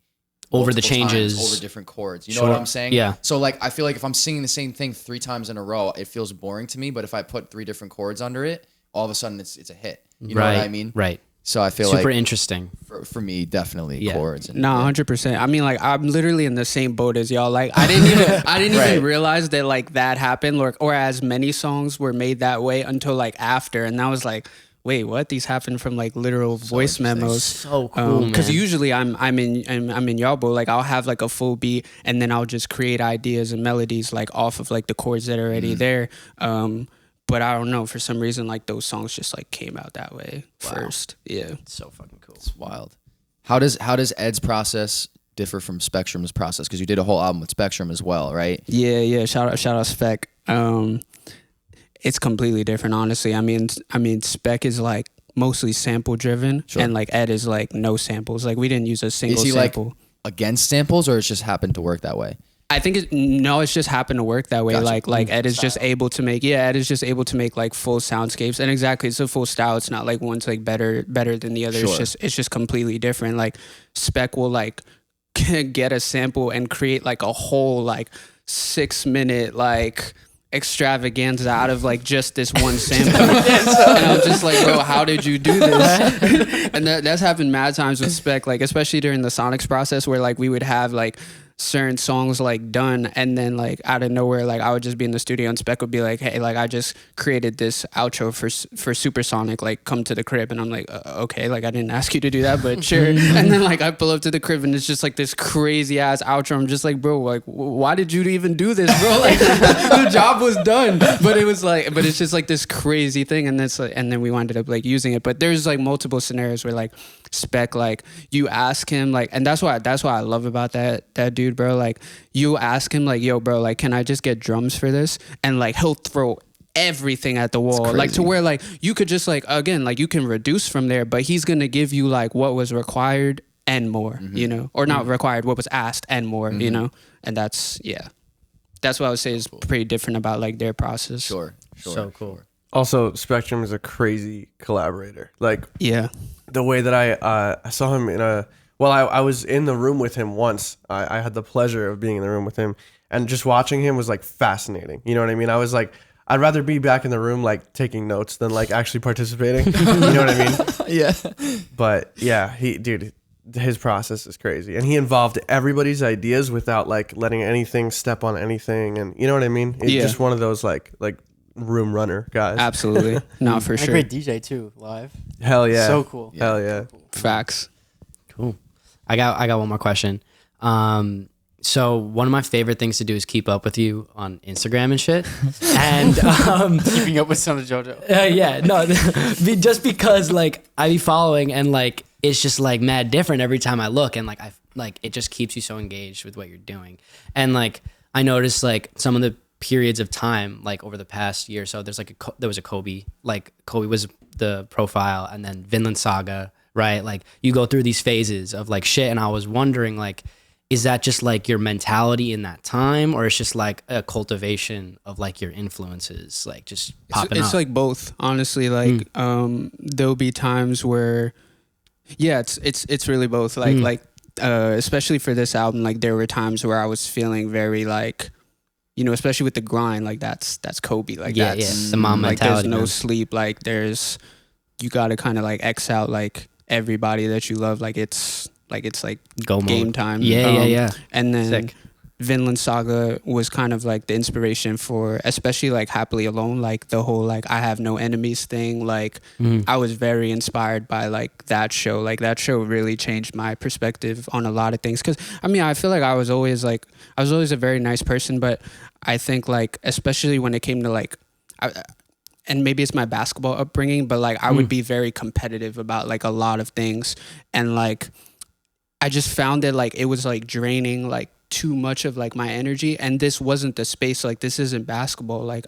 over the changes, over different chords. You know what I'm saying? Yeah. So like, I feel like if I'm singing the same thing 3 times in a row, it feels boring to me. But if I put 3 different chords under it, all of a sudden it's a hit. You know what I mean? Right. So I feel Super like interesting. for me, definitely chords. And, No, 100%. I mean, like I'm literally in the same boat as y'all. Like I didn't even realize that like that happened, or as many songs were made that way until like after, and I was like, wait, what? These happen from like literal voice memos. So cool, Because man. usually I'm in y'all boat. Like I'll have like a full beat, and then I'll just create ideas and melodies like off of like the chords that are already there. But I don't know, for some reason like those songs just like came out that way first. Yeah, It's so fucking cool. It's wild. How does Ed's process differ from Spectrum's process? Because you did a whole album with Spectrum as well, right? Yeah. Shout out Spec. It's completely different, honestly. I mean, Spec is like mostly sample driven, and like Ed is like no samples. Like we didn't use a single Is he sample. like against samples, or it's just happened to work that way? I think it's just happened to work that way. Gotcha. Like Ed is just able to make like full soundscapes, and exactly, it's a full style. It's not like one's like better than the other. Sure. It's just completely different. Like Spec will like get a sample and create like a whole like 6-minute like extravaganza out of like just this one sample. And I'm just like, bro, how did you do this? And that's happened mad times with Spec, like especially during the Sonics process, where like we would have like certain songs like done, and then like out of nowhere, like I would just be in the studio and Spec would be like, hey, like I just created this outro for Supersonic, like come to the crib. And I'm like, okay, like I didn't ask you to do that, but sure. And then like I pull up to the crib and it's just like this crazy ass outro. I'm just like, bro, like why did you even do this, bro? Like the job was done, but it's just like this crazy thing. And that's like, and then we ended up like using it. But there's like multiple scenarios where like Spec, like you ask him, like, and that's what I love about that dude, bro. Like you ask him like, yo, bro, like can I just get drums for this? And like he'll throw everything at the wall, like to where like you could just like, again, like you can reduce from there, but he's gonna give you like what was required and more, you know, or not required, what was asked and more, you know. And that's what I would say is pretty different about like their process. Sure. So cool. Also, Spectrum is a crazy collaborator. Like, Yeah. the way that I saw him I was in the room with him once. I had the pleasure of being in the room with him, and just watching him was like fascinating. You know what I mean? I was like, I'd rather be back in the room like taking notes than like actually participating. You know what I mean? Yeah. But yeah, his process is crazy, and he involved everybody's ideas without like letting anything step on anything, and you know what I mean? It's just one of those like room runner, guys. Absolutely. No, for And a sure. great DJ too, live. Hell yeah. So cool. Hell yeah. Facts. Cool. I got one more question. So one of my favorite things to do is keep up with you on Instagram and shit. And Keeping up with Son of Jojo. yeah, no, just because like I be following and like it's just like mad different every time I look, and like I like it just keeps you so engaged with what you're doing. And like I noticed like some of the periods of time like over the past year or so, there's like there was a Kobe, like Kobe was the profile, and then Vinland Saga, right? Like you go through these phases of like shit, and I was wondering like, is that just like your mentality in that time, or it's just like a cultivation of like your influences, like just popping It's up? like both, honestly. Like there'll be times where it's really both. Like especially for this album, like there were times where I was feeling very like, you know, especially with the grind, like that's Kobe. Like that's the mom like mentality. there's no man. sleep. Like you gotta kinda like X out like everybody that you love. Like it's Go game mode. time. Yeah. And then Sick. Vinland Saga was kind of like the inspiration for, especially like Happily Alone, like the whole like I have no enemies thing. Like I was very inspired by like that show. Like that show really changed my perspective on a lot of things. Cause I mean, I feel like I was always a very nice person, but I think like, especially when it came to like, and maybe it's my basketball upbringing, but like I would be very competitive about like a lot of things. And like, I just found that like it was like draining like too much of like my energy, and this wasn't the space. Like this isn't basketball. Like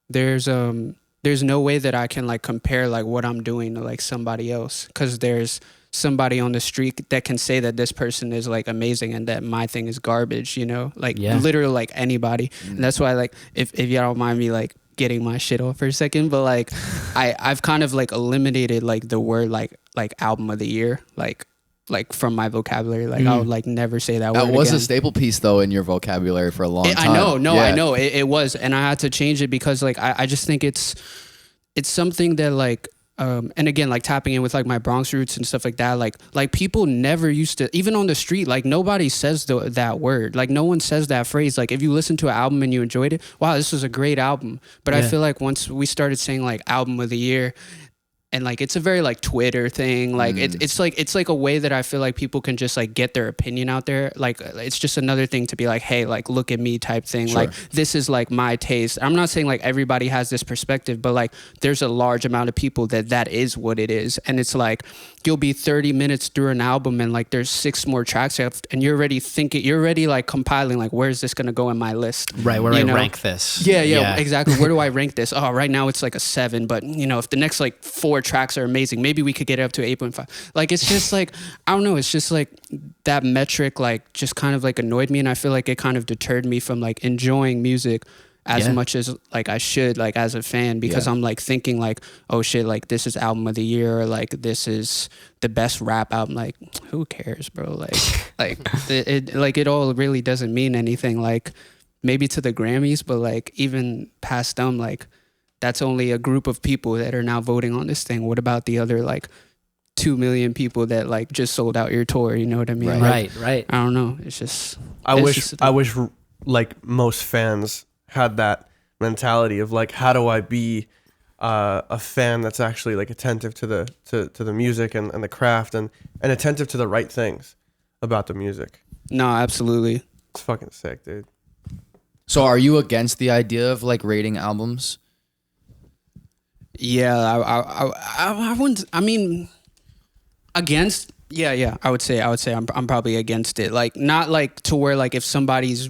there's no way that I can like compare like what I'm doing to like somebody else, because there's somebody on the street that can say that this person is like amazing and that my thing is garbage, you know, like literally like anybody. And that's why like if y'all don't mind me like getting my shit off for a second, but like I've kind of like eliminated like the word like album of the year like from my vocabulary. Like I would like never say that word That was again. a staple piece though in your vocabulary for a long time. I know, Yeah. I know it was, and I had to change it because like I just think it's something that like and again like tapping in with like my Bronx roots and stuff like that, like people never used to, even on the street, like nobody says that word, like no one says that phrase. Like if you listen to an album and you enjoyed it, wow, this was a great album. But I feel like once we started saying like album of the year, and like it's a very like Twitter thing, like it's like a way that I feel like people can just like get their opinion out there. Like it's just another thing to be like, hey, like look at me type thing. Sure. Like this is like my taste. I'm not saying like everybody has this perspective, but like there's a large amount of people that is what it is. And it's like you'll be 30 minutes through an album and like there's 6 more tracks left, and you're already like compiling like where's this gonna go in my list, Right, where you I know? rank this. Yeah, exactly. Where do I rank this? Oh, right now it's like a 7, but you know, if the next like 4 tracks are amazing, maybe we could get it up to 8.5. Like it's just like, I don't know, it's just like that metric like just kind of like annoyed me, and I feel like it kind of deterred me from like enjoying music as much as like I should, like as a fan, because I'm like thinking like, oh shit, like this is album of the year, or like this is the best rap album. Like who cares, bro? Like it all really doesn't mean anything. Like maybe to the Grammys, but like even past them, like that's only a group of people that are now voting on this thing. What about the other like 2 million people that like just sold out your tour? You know what I mean? Like, Right. I don't know. It's just I wish like most fans had that mentality of like, how do I be a fan that's actually like attentive to the music and the craft and attentive to the right things about the music. No, absolutely. It's fucking sick, dude. So are you against the idea of like rating albums? Yeah, I wouldn't. I mean, against. Yeah. I would say I'm probably against it. Like not like to where like if somebody's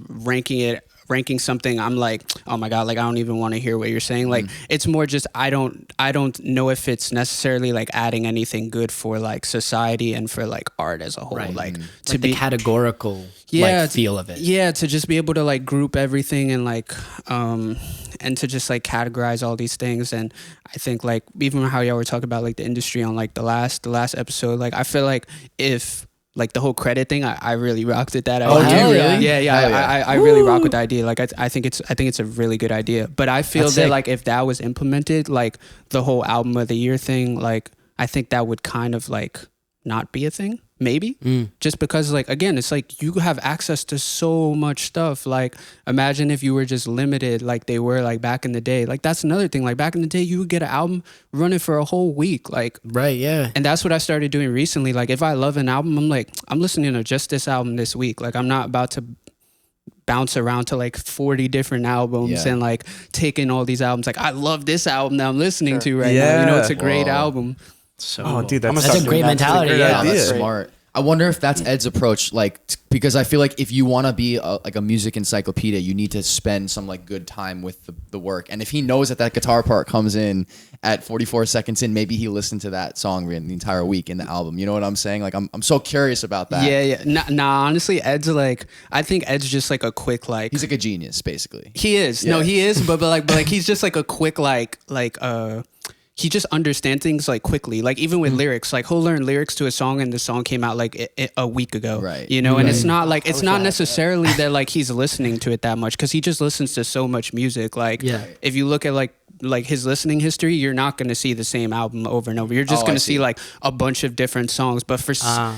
ranking something, I'm like, oh my god, like I don't even want to hear what you're saying. Like it's more just I don't know if it's necessarily like adding anything good for like society and for like art as a whole. Right. Like to Like be the categorical like feel of it. Yeah, to just be able to like group everything and like and to just like categorize all these things. And I think like even how y'all were talking about like the industry on like the last episode, like I feel like if like the whole credit thing, I really rocked with that idea. Oh, do you really? Yeah. I really rock with the idea. Like I think it's a really good idea. But I feel That's that sick. like if that was implemented, like the whole album of the year thing, like I think that would kind of like not be a thing. maybe. Just because, like, again, it's like you have access to so much stuff. Like, imagine if you were just limited like they were like back in the day. Like, that's another thing. Like, back in the day, you would get an album, run it for a whole week. Like, Right, yeah. and that's what I started doing recently. Like, if I love an album, I'm like, I'm listening to just this album this week. Like, I'm not about to bounce around to like 40 different albums and like taking all these albums. Like, I love this album that I'm listening to right now. You know, it's a great album. So dude, that's a great mentality. great Yeah, idea. That's smart. I wonder if that's Ed's approach, like, because I feel like if you want to be like a music encyclopedia, you need to spend some like good time with the work. And if he knows that guitar part comes in at 44 seconds in, maybe he listened to that song the entire week in the album. You know what I'm saying? Like, I'm so curious about that. Yeah. Nah, honestly, Ed's like, I think Ed's just like a quick, like, He's like a genius, basically. he is. No, he is. But like he's just like a quick, he just understands things like quickly. Like, even with lyrics, like he'll learn lyrics to a song and the song came out like a week ago. Right. You know, and it's not like, it's not necessarily that like he's listening to it that much, because he just listens to so much music. Like, if you look at like his listening history, you're not going to see the same album over and over. You're just going to see like a bunch of different songs. But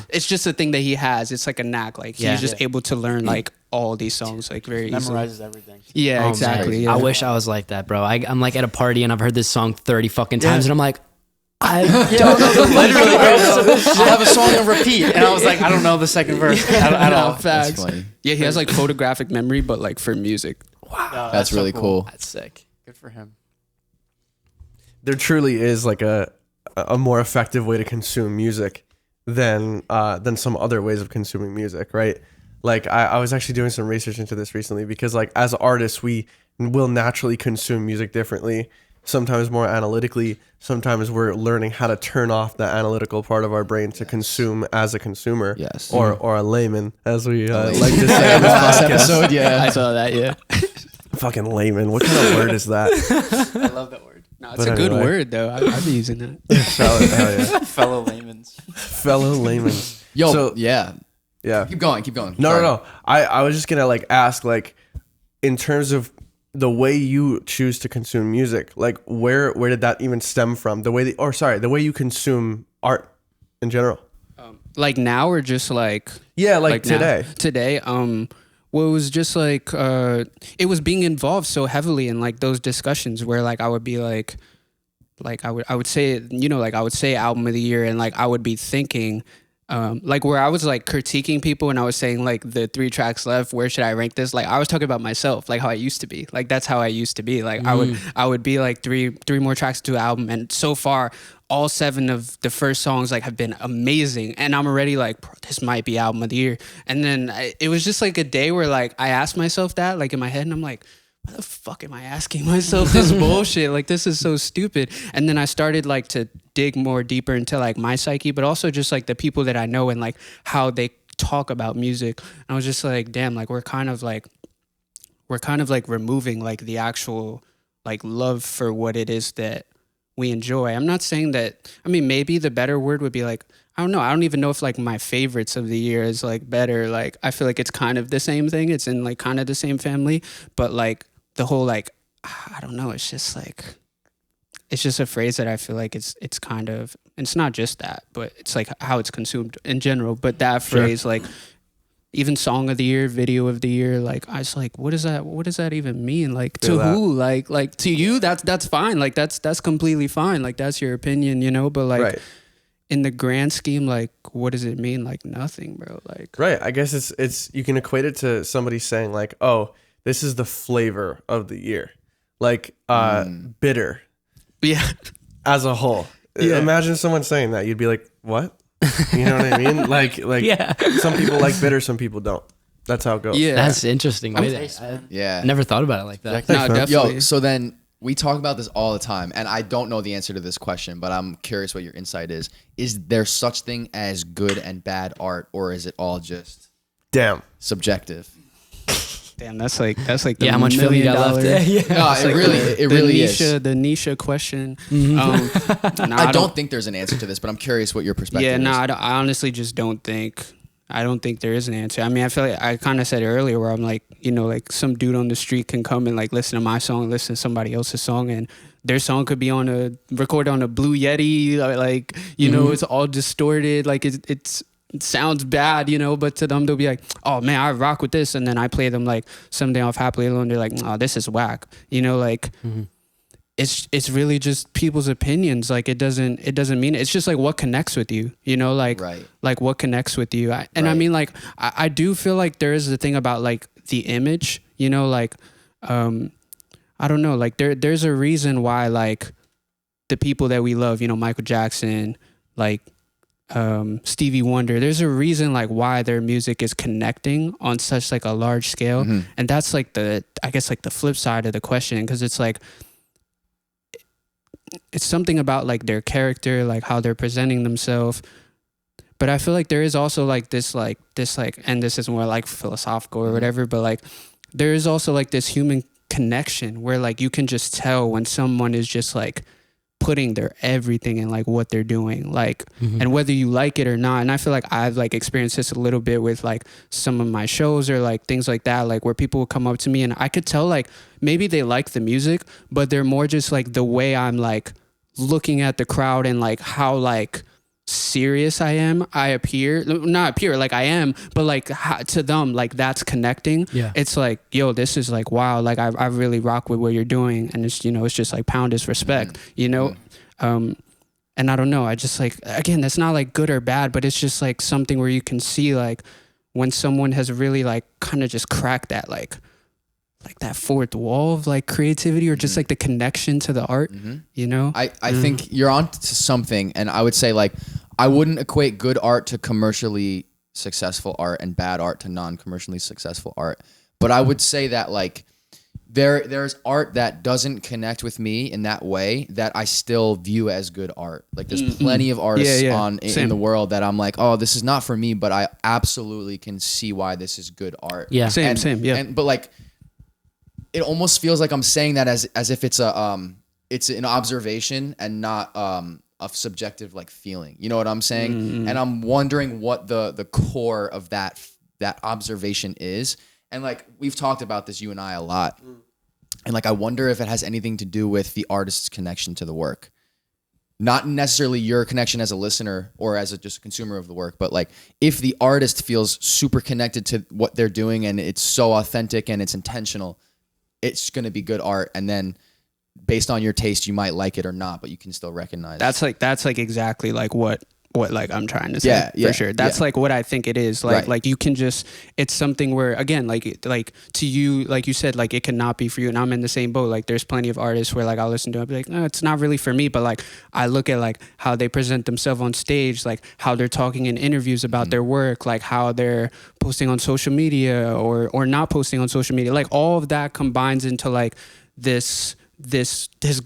it's just a thing that he has. It's like a knack. Like, he's just able to learn like all these songs like very easily. Memorizes everything. Yeah, exactly. Yeah. I wish I was like that, bro. I'm like at a party and I've heard this song 30 fucking times and I'm like, I don't know. Literally, I have a song on repeat, and I was like, I don't know the second verse at all. Facts. That's funny. Yeah, he has like photographic memory, but like for music. Wow, That's really so cool. That's sick. Good for him. There truly is like a more effective way to consume music than some other ways of consuming music, right? Like, I was actually doing some research into this recently, because like as artists, we will naturally consume music differently, sometimes more analytically, sometimes we're learning how to turn off the analytical part of our brain to consume as a consumer, or a layman, as we like to say on this Last podcast. episode, yeah. I saw that, yeah. Fucking layman, what kind of word is that? I love that word. No, it's But a good anyway. word, though. I'd be using that. Hell yeah. Fellow layman's. Fellow layman's. Yo, So- yeah. Yeah. Keep going. No, Sorry. no. I was just gonna like ask, like, in terms of the way you choose to consume music, like where did that even stem from? The way the way you consume art in general. Like now, or just like Like now? today. Today, well, it was just like it was being involved so heavily in like those discussions where like I would be like I would say, you know, like I would say album of the year, and like I would be thinking. Like where I was like critiquing people and I was saying like the 3 tracks left, where should I rank this? Like I was talking about myself, like how I used to be. Like that's how I used to be. Like I would be like three more tracks to an album, and so far all 7 of the first songs like have been amazing, and I'm already like, bro, this might be album of the year. And then it was just like a day where like I asked myself that like in my head, and I'm like, why the fuck am I asking myself this bullshit? Like, this is so stupid. And then I started like to dig more deeper into like my psyche, but also just like the people that I know and like how they talk about music. And I was just like, damn, like we're kind of like removing like the actual like love for what it is that we enjoy. I'm not saying that, I mean, maybe the better word would be like, I don't know. I don't even know if like my favorites of the year is like better. Like, I feel like it's kind of the same thing. It's in like kind of the same family, but like the whole like, I don't know. It's just like, it's just a phrase that I feel like it's kind of, it's not just that, but it's like how it's consumed in general. But that phrase, like even song of the year, video of the year, like I was like, what does that even mean? Like to who? Like to you, that's fine. Like that's completely fine. Like that's your opinion, you know, but like, Right. In the grand scheme, like, what does it mean? Like nothing, bro. Like, Right. I guess it's you can equate it to somebody saying like, oh, this is the flavor of the year. Like bitter yeah, as a whole. Yeah. Imagine someone saying that. You'd be like, what? You know what I mean? Like Yeah. some people like bitter, some people don't. That's how it goes. yeah. That's interesting. Yeah. I never thought about it like that. No, definitely. Yo, so then we talk about this all the time, and I don't know the answer to this question, but I'm curious what your insight is. Is there such thing as good and bad art, or is it all just Damn. subjective? Damn, that's like the How much film you got left? $1 million. No, it really is. The niche question. I don't think there's an answer to this, but I'm curious what your perspective Yeah, is. no, I honestly just don't think. I don't think there is an answer. I mean, I feel like I kind of said it earlier where I'm like, you know, like some dude on the street can come and like listen to my song, listen to somebody else's song, and their song could be recorded on a Blue Yeti, like, you know, it's all distorted. Like it's sounds bad, you know, but to them they'll be like, oh man, I rock with this, and then I play them like Someday Off Happily Alone, they're like, oh, this is whack, you know, like it's really just people's opinions. Like it doesn't mean it's just like what connects with you, you know, like like what connects with you. I mean, like I do feel like there is a thing about like the image, you know, like I don't know, like there's a reason why like the people that we love, you know, Michael Jackson, like Stevie Wonder, there's a reason like why their music is connecting on such like a large scale. And that's like I guess like the flip side of the question, because it's like it's something about like their character, like how they're presenting themselves. But I feel like there is also like this, and this is more like philosophical or whatever, but like there is also like this human connection where like you can just tell when someone is just like putting their everything in like what they're doing, like and whether you like it or not. And I feel like I've like experienced this a little bit with like some of my shows or like things like that, like where people will come up to me and I could tell like maybe they like the music, but they're more just like the way I'm like looking at the crowd and like how like serious I am, not appear like I am, but like to them, like that's connecting. It's like, yo, this is like, wow, like I really rock with what you're doing, and it's, you know, it's just like pound is respect, you know. And I don't know, I just like, again, that's not like good or bad, but it's just like something where you can see like when someone has really like kind of just cracked that like that fourth wall of like creativity, or just like the connection to the art, you know? I think you're on to something, and I would say like I wouldn't equate good art to commercially successful art and bad art to non-commercially successful art. But I would say that like there's art that doesn't connect with me in that way that I still view as good art. Like there's plenty of artists in the world that I'm like, oh, this is not for me, but I absolutely can see why this is good art. Same. But like, it almost feels like I'm saying that as if it's an observation and not a subjective like feeling. You know what I'm saying? And I'm wondering what the core of that observation is. And like we've talked about this, you and I, a lot. And like I wonder if it has anything to do with the artist's connection to the work. Not necessarily your connection as a listener or as just a consumer of the work, but like if the artist feels super connected to what they're doing and it's so authentic and it's intentional, it's going to be good art. And then based on your taste, you might like it or not, but you can still recognize. That's like exactly like what like I'm trying to say, for sure. That's like what I think it is. Like, like you can just, it's something where, again, like to you, like you said, like it cannot be for you. And I'm in the same boat. Like there's plenty of artists where like I'll listen to it, I'll be like, no, it's not really for me. But like I look at like how they present themselves on stage, like how they're talking in interviews about their work, like how they're posting on social media or not posting on social media. Like all of that combines into like this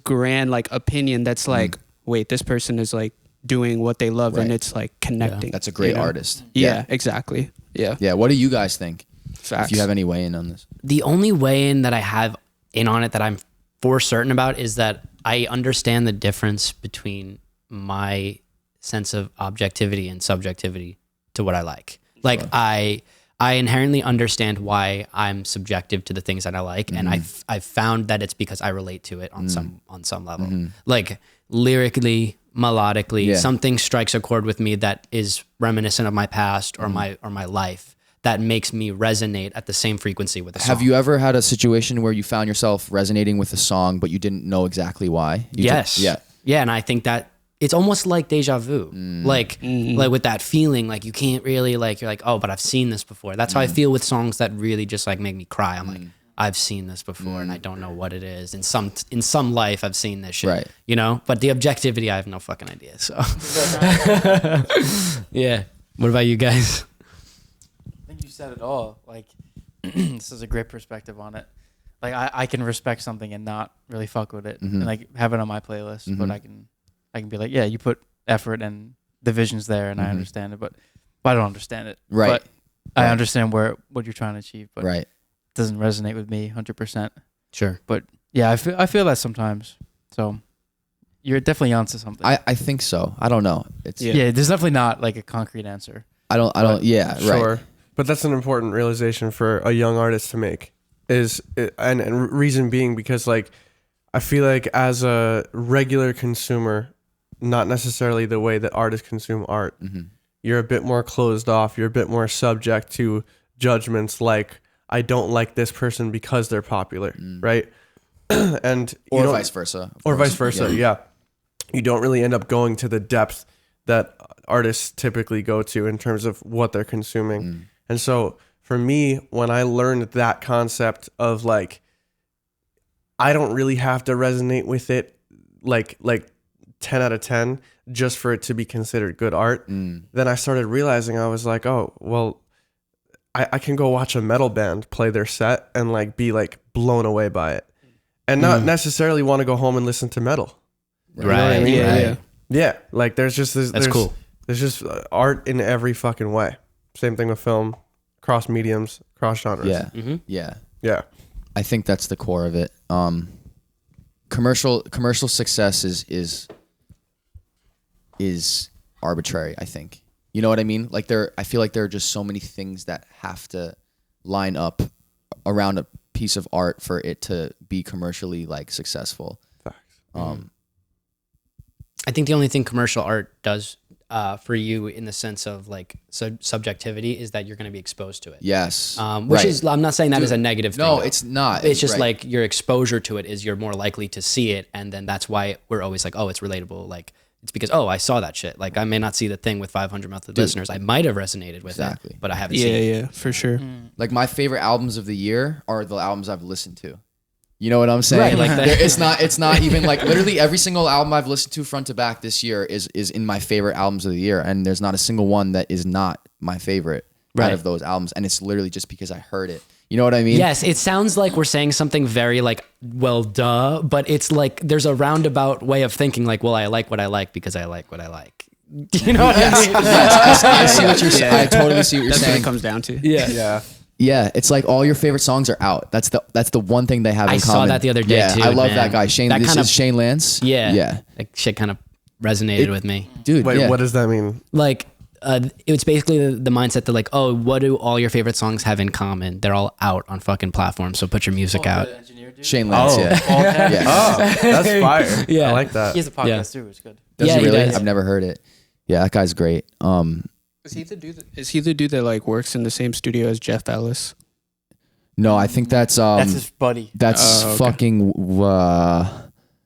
grand like opinion that's like, wait, this person is like doing what they love, and it's like connecting. That's a great artist. Yeah, exactly. Yeah. What do you guys think? Facts. If you have any weigh in on this. The only weigh in that I have in on it that I'm for certain about is that I understand the difference between my sense of objectivity and subjectivity to what I like. Like I inherently understand why I'm subjective to the things that I like, and I've found that it's because I relate to it on some level. Like lyrically, melodically, something strikes a chord with me that is reminiscent of my past or my life that makes me resonate at the same frequency with the song. Have you ever had a situation where you found yourself resonating with a song, but you didn't know exactly why? Yes. Yeah, and I think that it's almost like deja vu, like with that feeling, like you can't really like, you're like, oh, but I've seen this before. That's how I feel with songs that really just like make me cry. I'm like, I've seen this before and I don't know what it is. In some life, I've seen this shit, you know? But the objectivity, I have no fucking idea. So, yeah. What about you guys? I think you said it all. Like, this is a great perspective on it. Like, I can respect something and not really fuck with it, and like have it on my playlist. But I can be like, yeah, you put effort and the vision's there, and I understand it, but I don't understand it. But I understand what you're trying to achieve. But it doesn't resonate with me 100%. Sure. But yeah, I feel that sometimes. So you're definitely onto something. I think so. I don't know. It's there's definitely not like a concrete answer. I don't. Yeah. Sure. Right. But that's an important realization for a young artist to make. And reason being because like I feel like as a regular consumer, not necessarily the way that artists consume art, you're a bit more closed off. You're a bit more subject to judgments like, I don't like this person because they're popular, right? And Or vice versa. Or vice versa, yeah. You don't really end up going to the depth that artists typically go to in terms of what they're consuming. And so for me, when I learned that concept of like, I don't really have to resonate with it like 10 out of 10 just for it to be considered good art, then I started realizing, I was like, oh, well, I can go watch a metal band play their set and like be like blown away by it and not necessarily want to go home and listen to metal. Right. You know what I mean? Yeah. Yeah, like there's just this. That's cool. There's just art in every fucking way. Same thing with film, cross mediums, cross genres. Yeah. Yeah. Yeah. I think that's the core of it. Commercial success is arbitrary, I think. You know what I mean? Like I feel like there are just so many things that have to line up around a piece of art for it to be commercially like successful. Facts. I think the only thing commercial art does for you in the sense of like subjectivity is that you're going to be exposed to it. Yes. Which is, I'm not saying that is a negative thing. No, though. it's not. It's just Right. like your exposure to it is you're more likely to see it. And then that's why we're always like, oh, it's relatable. Like it's because, oh, I saw that shit. Like I may not see the thing with 500 monthly listeners. I might have resonated with Exactly. it, but I haven't seen it. Yeah, for sure. Like my favorite albums of the year are the albums I've listened to. You know what I'm saying? Right, like that. It's not even like literally every single album I've listened to front to back this year is in my favorite albums of the year, and there's not a single one that is not my favorite out of those albums, and it's literally just because I heard it. You know what I mean? Yes, it sounds like we're saying something very like, well, duh, but it's like there's a roundabout way of thinking like, well, I like what I like because I like what I like. You know what I mean? Yes, I see what you're saying. I totally see what you're That's what saying. it comes down to. Yeah. Yeah. Yeah, it's like all your favorite songs are out. That's the one thing they have in I common. saw that the other day, yeah, too, I love man. that guy. Shane. That This kind is of- Shane Lance. Yeah. Yeah. Like shit kind of resonated with me. Dude. Wait, yeah. what does that mean? Like, it's basically the mindset that like, oh, what do all your favorite songs have in common? They're all out on fucking platforms, so put your music out. The engineer dude? Shane Lance? Oh. Yeah. Yeah. Oh, that's fire. Yeah. I like that. He has a podcast too. It's good. Does Yeah, he he really? does. I've never heard it. Yeah, that guy's great. Is he the dude that like works in the same studio as Jeff Ellis? No, I think that's That's his buddy. that's Oh, okay. fucking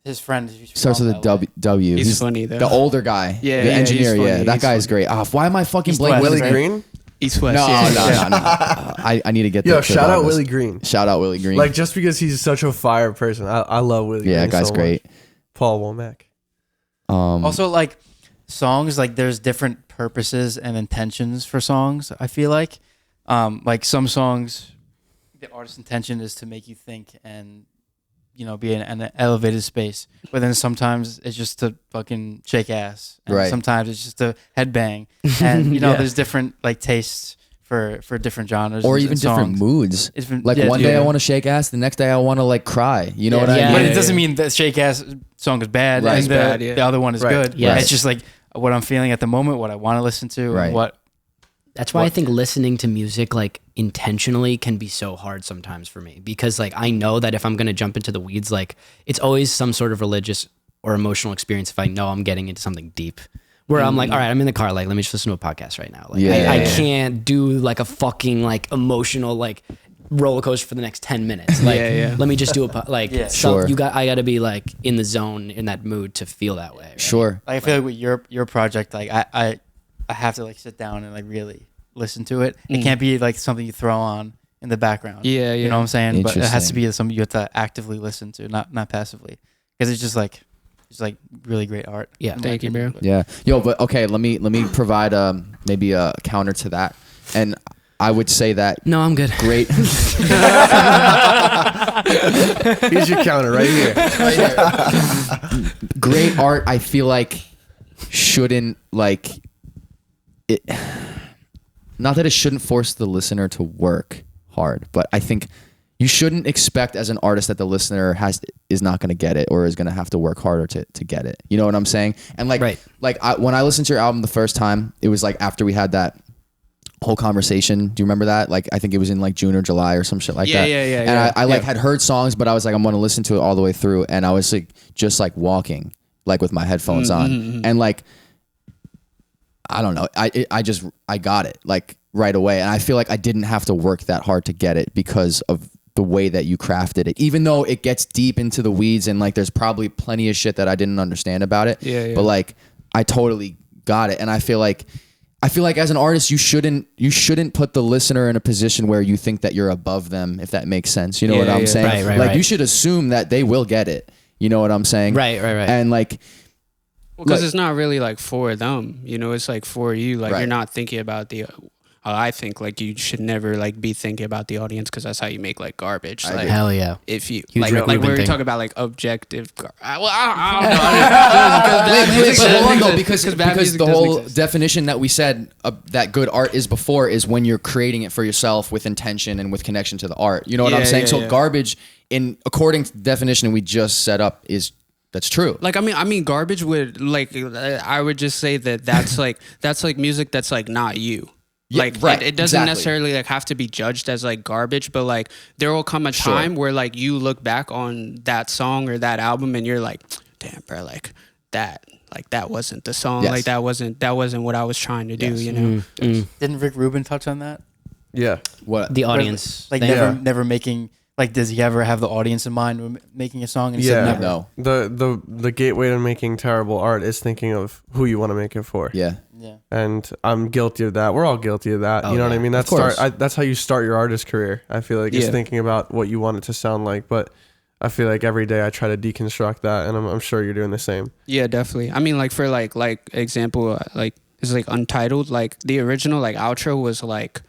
His friend. starts with a W. W. He's funny though. The older guy. Yeah, the yeah, engineer. he's funny, Yeah, that he's guy's great. Oh, why am I fucking East blanking? West, Willie right? Green? East West. No, yeah. no. I need to get Yo, that. shout out Willie Green. Shout out Willie Green. Like, just because he's such a fire person. I love Willie Green. yeah, that guy's so great. much. Paul Womack. Also, like songs, like there's different purposes and intentions for songs. I feel like some songs, the artist's intention is to make you think and be in an elevated space. But then sometimes it's just to fucking shake ass. And Right. sometimes it's just to headbang. And there's different like tastes for different genres or and even different songs. moods. It's been- Like yeah, one day yeah. I want to shake ass, the next day I want to like cry. You know Yeah. what I Yeah. mean? But it doesn't mean that shake ass song is bad Right. and It's bad, yeah. the other one is Right. good. Yes. It's just like what I'm feeling at the moment, what I want to listen to, Right. and what That's why I think listening to music like intentionally can be so hard sometimes for me, because like I know that if I'm going to jump into the weeds, like it's always some sort of religious or emotional experience if I know I'm getting into something deep. Where I'm like, all right, I'm in the car, like let me just listen to a podcast right now. Like I can't do like a fucking like emotional like roller coaster for the next 10 minutes. Like let me just do Sure. I got to be like in the zone, in that mood to feel that way. Right? Sure. like I feel like with your project, like I have to like sit down and like really listen to it. It can't be like something you throw on in the background. Yeah, You know what I'm saying? But it has to Interesting. be something you have to actively listen to, not passively, because it's just like really great art. Yeah. in my Thank you, opinion. bro. Yeah. Yo, but okay, let me provide maybe a counter to that. And I would say that No, I'm good. great Here's your counter right here. great art, I feel like shouldn't like it, not that it shouldn't force the listener to work hard, but I think you shouldn't expect as an artist that the listener is not going to get it or is going to have to work harder to get it. You know what I'm saying? And like Right. when I listened to your album the first time, it was like after we had that whole conversation. Do you remember that? Like I think it was in like June or July or some shit like that. Yeah. And I like had heard songs, but I was like, I'm going to listen to it all the way through. And I was like, just like walking, like with my headphones on. And like, I don't know. I got it like right away. And I feel like I didn't have to work that hard to get it because of the way that you crafted it, even though it gets deep into the weeds and like there's probably plenty of shit that I didn't understand about it. Yeah. But like I totally got it. And I feel like as an artist, you shouldn't put the listener in a position where you think that you're above them, if that makes sense. You know what I'm saying? Right. You should assume that they will get it. You know what I'm saying? Right. And like, because it's not really like for them, you know, it's like for you. Like you're not thinking about the. I think like you should never like be thinking about the audience because that's how you make like garbage. Like, hell yeah. If you Huge like Rick we Rubin were thing. talking about like objective. I don't know. but hold on though, because bad music the doesn't whole exist. definition that we said that good art is before is when you're creating it for yourself with intention and with connection to the art. You know what I'm saying? So garbage, according to the definition we just set up, that's true. Like I mean, garbage would like I would just say that's like music that's like not you. Yeah, Like right, it doesn't exactly. necessarily like have to be judged as like garbage, but like there will come a time where like you look back on that song or that album and you're like, damn, bro, like that wasn't the song. Yes. Like that wasn't what I was trying to do. Yes. You know. Didn't Rick Rubin touch on that? Yeah. What? The audience. Like thing. never making. Like, does he ever have the audience in mind when making a song? And he said never. No. The gateway to making terrible art is thinking of who you want to make it for. Yeah. Yeah. And I'm guilty of that. We're all guilty of that. You know what I mean? Of course. That's how you start your artist career. I feel like is thinking about what you want it to sound like. But I feel like every day I try to deconstruct that, and I'm sure you're doing the same. Yeah, definitely. I mean, like for like example, like it's like Untitled. Like the original like outro was like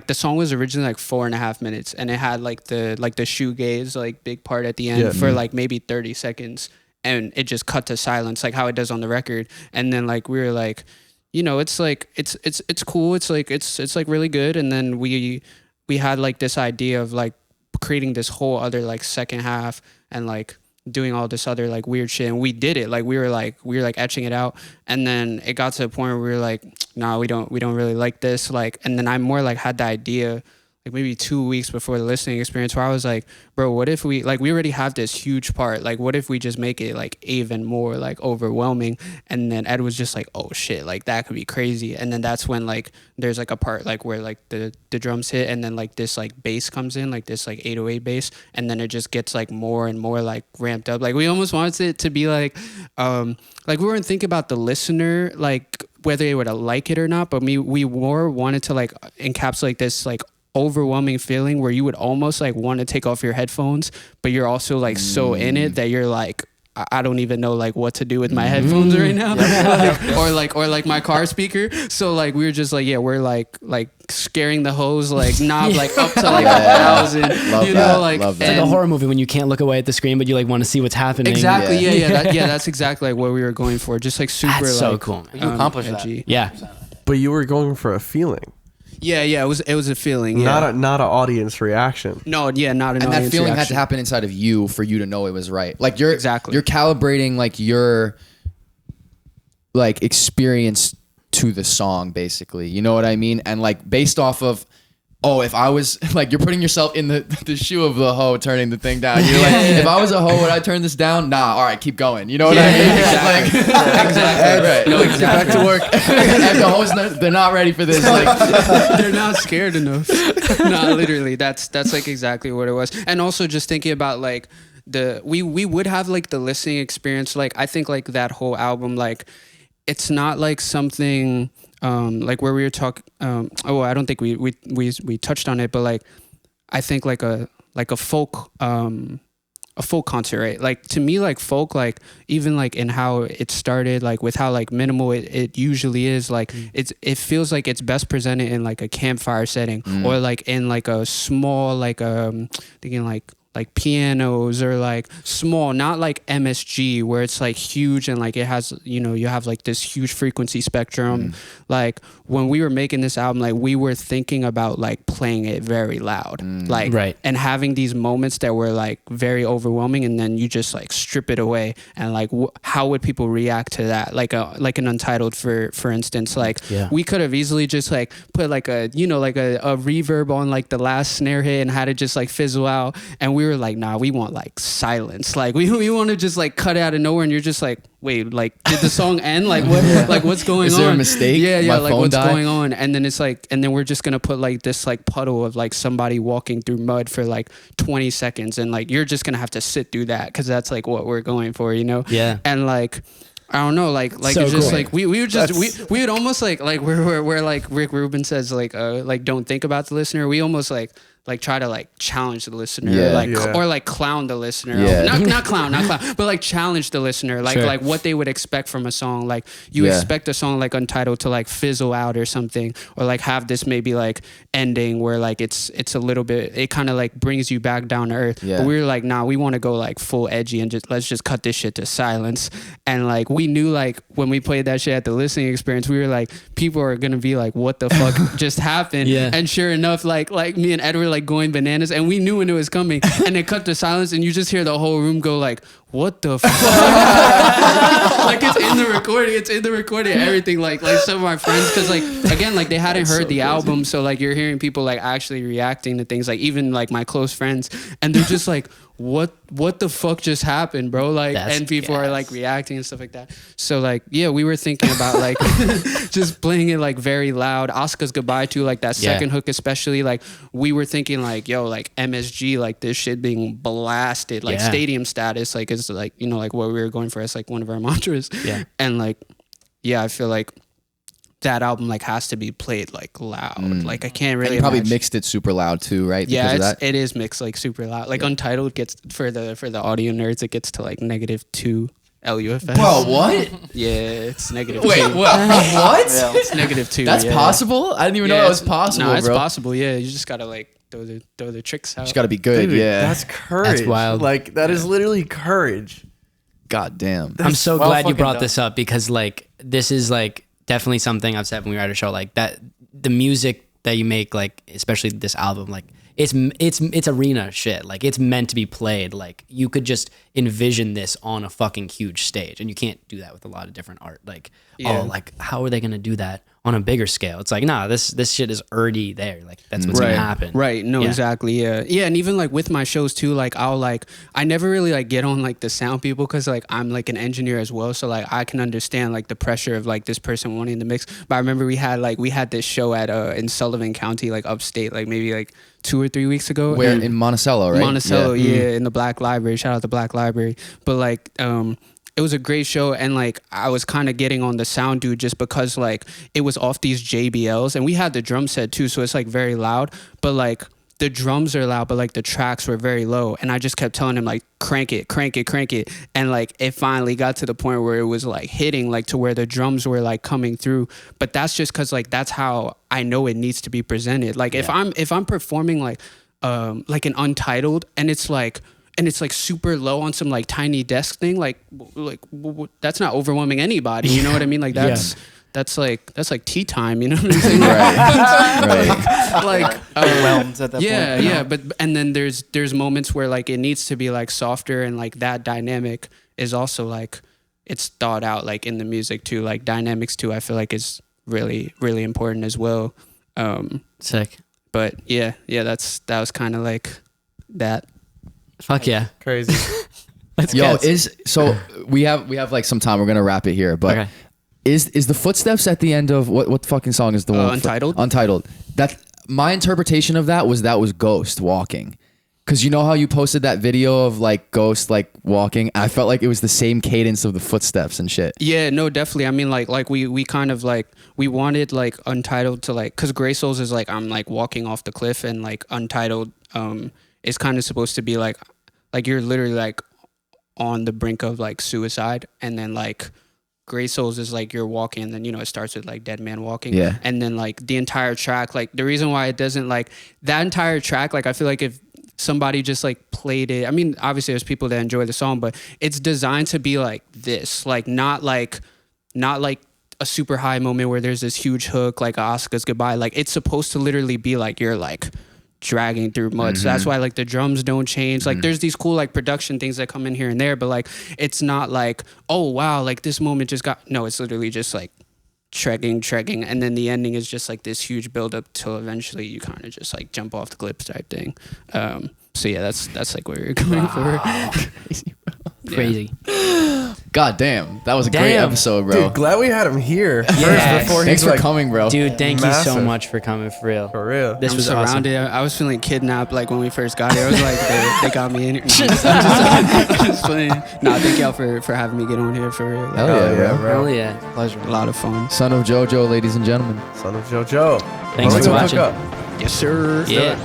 the song was originally like 4.5 minutes, and it had like the shoegaze like big part at the end for like maybe 30 seconds, and it just cut to silence like how it does on the record. And then like we were like, you know, it's like it's cool. It's like it's like really good. And then we had like this idea of like creating this whole other like second half and like doing all this other like weird shit, and we did it. Like we were like etching it out, and then it got to the point where we were like, nah, we don't really like this. Like, and then I more like had the idea like maybe 2 weeks before the listening experience where I was like, bro, what if we already have this huge part, like what if we just make it like even more like overwhelming? And then Ed was just like, oh shit, like that could be crazy. And then that's when like there's like a part like where like the drums hit, and then like this like bass comes in, like this like 808 bass, and then it just gets like more and more like ramped up. Like we almost wanted it to be like we weren't thinking about the listener like whether they would like it or not, but we more wanted to like encapsulate this like overwhelming feeling where you would almost like want to take off your headphones, but you're also like so in it that you're like, I don't even know like what to do with my headphones right now. or like my car speaker. So like we were just like, yeah, we're like scaring the hose like knob like up to like 1,000. Love you that. know, like Love that. It's like a horror movie when you can't look away at the screen, but you like want to see what's happening. exactly. Yeah. That's exactly like what we were going for. Just like super That's so like, cool, man. You accomplished edgy. that. Yeah. But you were going for a feeling, Yeah. It was a feeling. Yeah. not an audience reaction. No. Yeah. Not an And that audience feeling had reaction. to happen inside of you for you to know it was right. Like you're Exactly. calibrating like your like experience to the song, basically. You know what I mean? And like based off of, oh, if I was like, you're putting yourself in the shoe of the hoe turning the thing down. You're like, if I was a hoe, would I turn this down? Nah. All right, keep going. You know what I mean? Exactly. Exactly. Right. No, Get back to work. And the hoes, they're not ready for this. Like, They're not scared enough. No, literally, that's like exactly what it was. And also just thinking about like we would have like the listening experience. Like I think like that whole album, like it's not like something like where we were talking. I don't think we touched on it, but like I think like a folk. A folk concert, right? Like to me, like folk, like even like in how it started, like with how like minimal it usually is, like it feels like it's best presented in like a campfire setting or like in like a small like thinking like pianos or like small, not like MSG where it's like huge and like it has, you know, you have like this huge frequency spectrum. Like when we were making this album, like we were thinking about like playing it very loud, like Right. and having these moments that were like very overwhelming, and then you just like strip it away and like how would people react to that? Like an Untitled for instance, like we could have easily just like put like a, you know, like a reverb on like the last snare hit and had it just like fizzle out, and we we were like, nah, we want like silence. Like we want to just like cut it out of nowhere, and you're just like, wait, like did the song end? Like what? Like what's going on? Is there a mistake? Yeah, My like phone what's died? going on? And then it's like, and then we're just gonna put like this like puddle of like somebody walking through mud for like 20 seconds, and like you're just gonna have to sit through that because that's like what we're going for, you know? Yeah. And like, I don't know, like So it's just cool. like we would just we would almost like we're like Rick Rubin says like don't think about the listener. We almost like try to like challenge the listener, or like clown the listener. Yeah. Not clown, but like challenge the listener, like Sure. like what they would expect from a song. Like you expect a song like Untitled to like fizzle out or something, or like have this maybe like ending where like it's a little bit, it kind of like brings you back down to earth. Yeah. But we were like, nah, we want to go like full edgy and let's just cut this shit to silence. And like we knew like when we played that shit at the listening experience, we were like, people are gonna be like, what the fuck just happened? Yeah. And sure enough, like me and Ed were like going bananas, and we knew when it was coming, and it cut to silence, and you just hear the whole room go like, what the fuck? Like it's in the recording, everything. Like some of my friends, because like again, like they hadn't heard the album, so like you're hearing people like actually reacting to things, like even like my close friends, and they're just like, what the fuck just happened, bro? Like, That's and people are gas. like reacting and stuff like that. So like, yeah, we were thinking about like just playing it like very loud. Oscar's Goodbye too, like that second hook especially. Like we were thinking like, yo, like MSG, like this shit being blasted, like stadium status, like is like, you know, like what we were going for as like one of our mantras. Yeah. And like, yeah, I feel like that album like has to be played like loud. Like I can't And really you probably imagine. mixed it super loud too, right? Yeah, Because of that. it is mixed like super loud. Like Untitled gets for the audio nerds, it gets to like -2 LUFS. Bro, what? Yeah, it's -2. Wait, what? It's -2. That's yeah. possible? I didn't even know that was possible, No, it's bro. possible. Yeah, you just gotta like throw the tricks out. Just gotta be good, Dude, yeah. that's courage. That's wild. Like that is literally courage. God damn. I'm so well glad you fucking brought done. this up, because like this is like definitely something I've said when we were at a show, like that the music that you make, like especially this album, like it's arena shit. Like it's meant to be played. Like you could just envision this on a fucking huge stage, and you can't do that with a lot of different art. Like like how are they gonna do that on a bigger scale? It's like, nah, this shit is already there. Like that's what's gonna happen. Right. No, Yeah. exactly. Yeah. Yeah. And even like with my shows too, like I never really like get on like the sound people, because like I'm like an engineer as well. So like I can understand like the pressure of like this person wanting to mix. But I remember we had this show at in Sullivan County, like upstate, like maybe like 2 or 3 weeks ago. Where And- in Monticello, right? Monticello, yeah, in the Black Library. Shout out the Black Library. But like, it was a great show, and like I was kind of getting on the sound dude just because like it was off these JBLs, and we had the drum set too, so it's like very loud. But like the drums are loud, but like the tracks were very low, and I just kept telling him like crank it, crank it, crank it, and like it finally got to the point where it was like hitting, like to where the drums were like coming through. But that's just because like that's how I know it needs to be presented. Like if I'm performing like an Untitled, and it's like super low on some like tiny desk thing, like that's not overwhelming anybody, you know what I mean? Like that's like tea time, you know what I'm saying? Right. Like Overwhelmed at that point. yeah, but and then there's moments where like it needs to be like softer, and like that dynamic is also like it's thought out like in the music too. Like dynamics too, I feel like is really, really important as well. Sick. But yeah, that was kind of like that. Fuck yeah. Crazy. Let's Yo, go. so we have like some time. We're gonna wrap it here, but Okay. is the footsteps at the end of what fucking song is the one? Untitled? Untitled. That my interpretation of that was Ghost walking, because you know how you posted that video of like Ghost like walking. I felt like it was the same cadence of the footsteps and shit. Yeah, no, definitely. I mean, like we kind of like we wanted like Untitled to like, because Gray Souls is like I'm like walking off the cliff, and like Untitled is kind of supposed to be like you're literally like on the brink of like suicide, and then like Gray Souls is like you're walking, and then, you know, it starts with like Dead Man Walking. Yeah. And then like the entire track, like the reason why it doesn't like that entire track, like I feel like if somebody just like played it, I mean, obviously there's people that enjoy the song, but it's designed to be like this, like not like a super high moment where there's this huge hook like Oscar's Goodbye. Like it's supposed to literally be like you're like dragging through mud. So that's why like the drums don't change. Like there's these cool like production things that come in here and there, but like it's not like, oh wow, like this moment just got, no, it's literally just like tregging, and then the ending is just like this huge build up till eventually you kind of just like jump off the cliff type thing. So yeah, that's like what we were going for. Crazy. God damn, that was a great Damn. episode, bro. Dude, glad we had him here. Yeah. First, before Thanks he's for like, coming, bro. Dude, thank you so Massive. much for coming, for real. for real. This I'm was awesome. surrounded. I was feeling kidnapped like when we first got here. I was like, they got me in here. I'm just playing. Nah, thank y'all for having me get on here for real. Hell Hell yeah, yeah, bro. bro. Hell yeah. Pleasure. A lot of fun. Son of Jojo, ladies and gentlemen. Son of Jojo. Thanks Let's for go watching. hook up. Yes, sir. Yeah.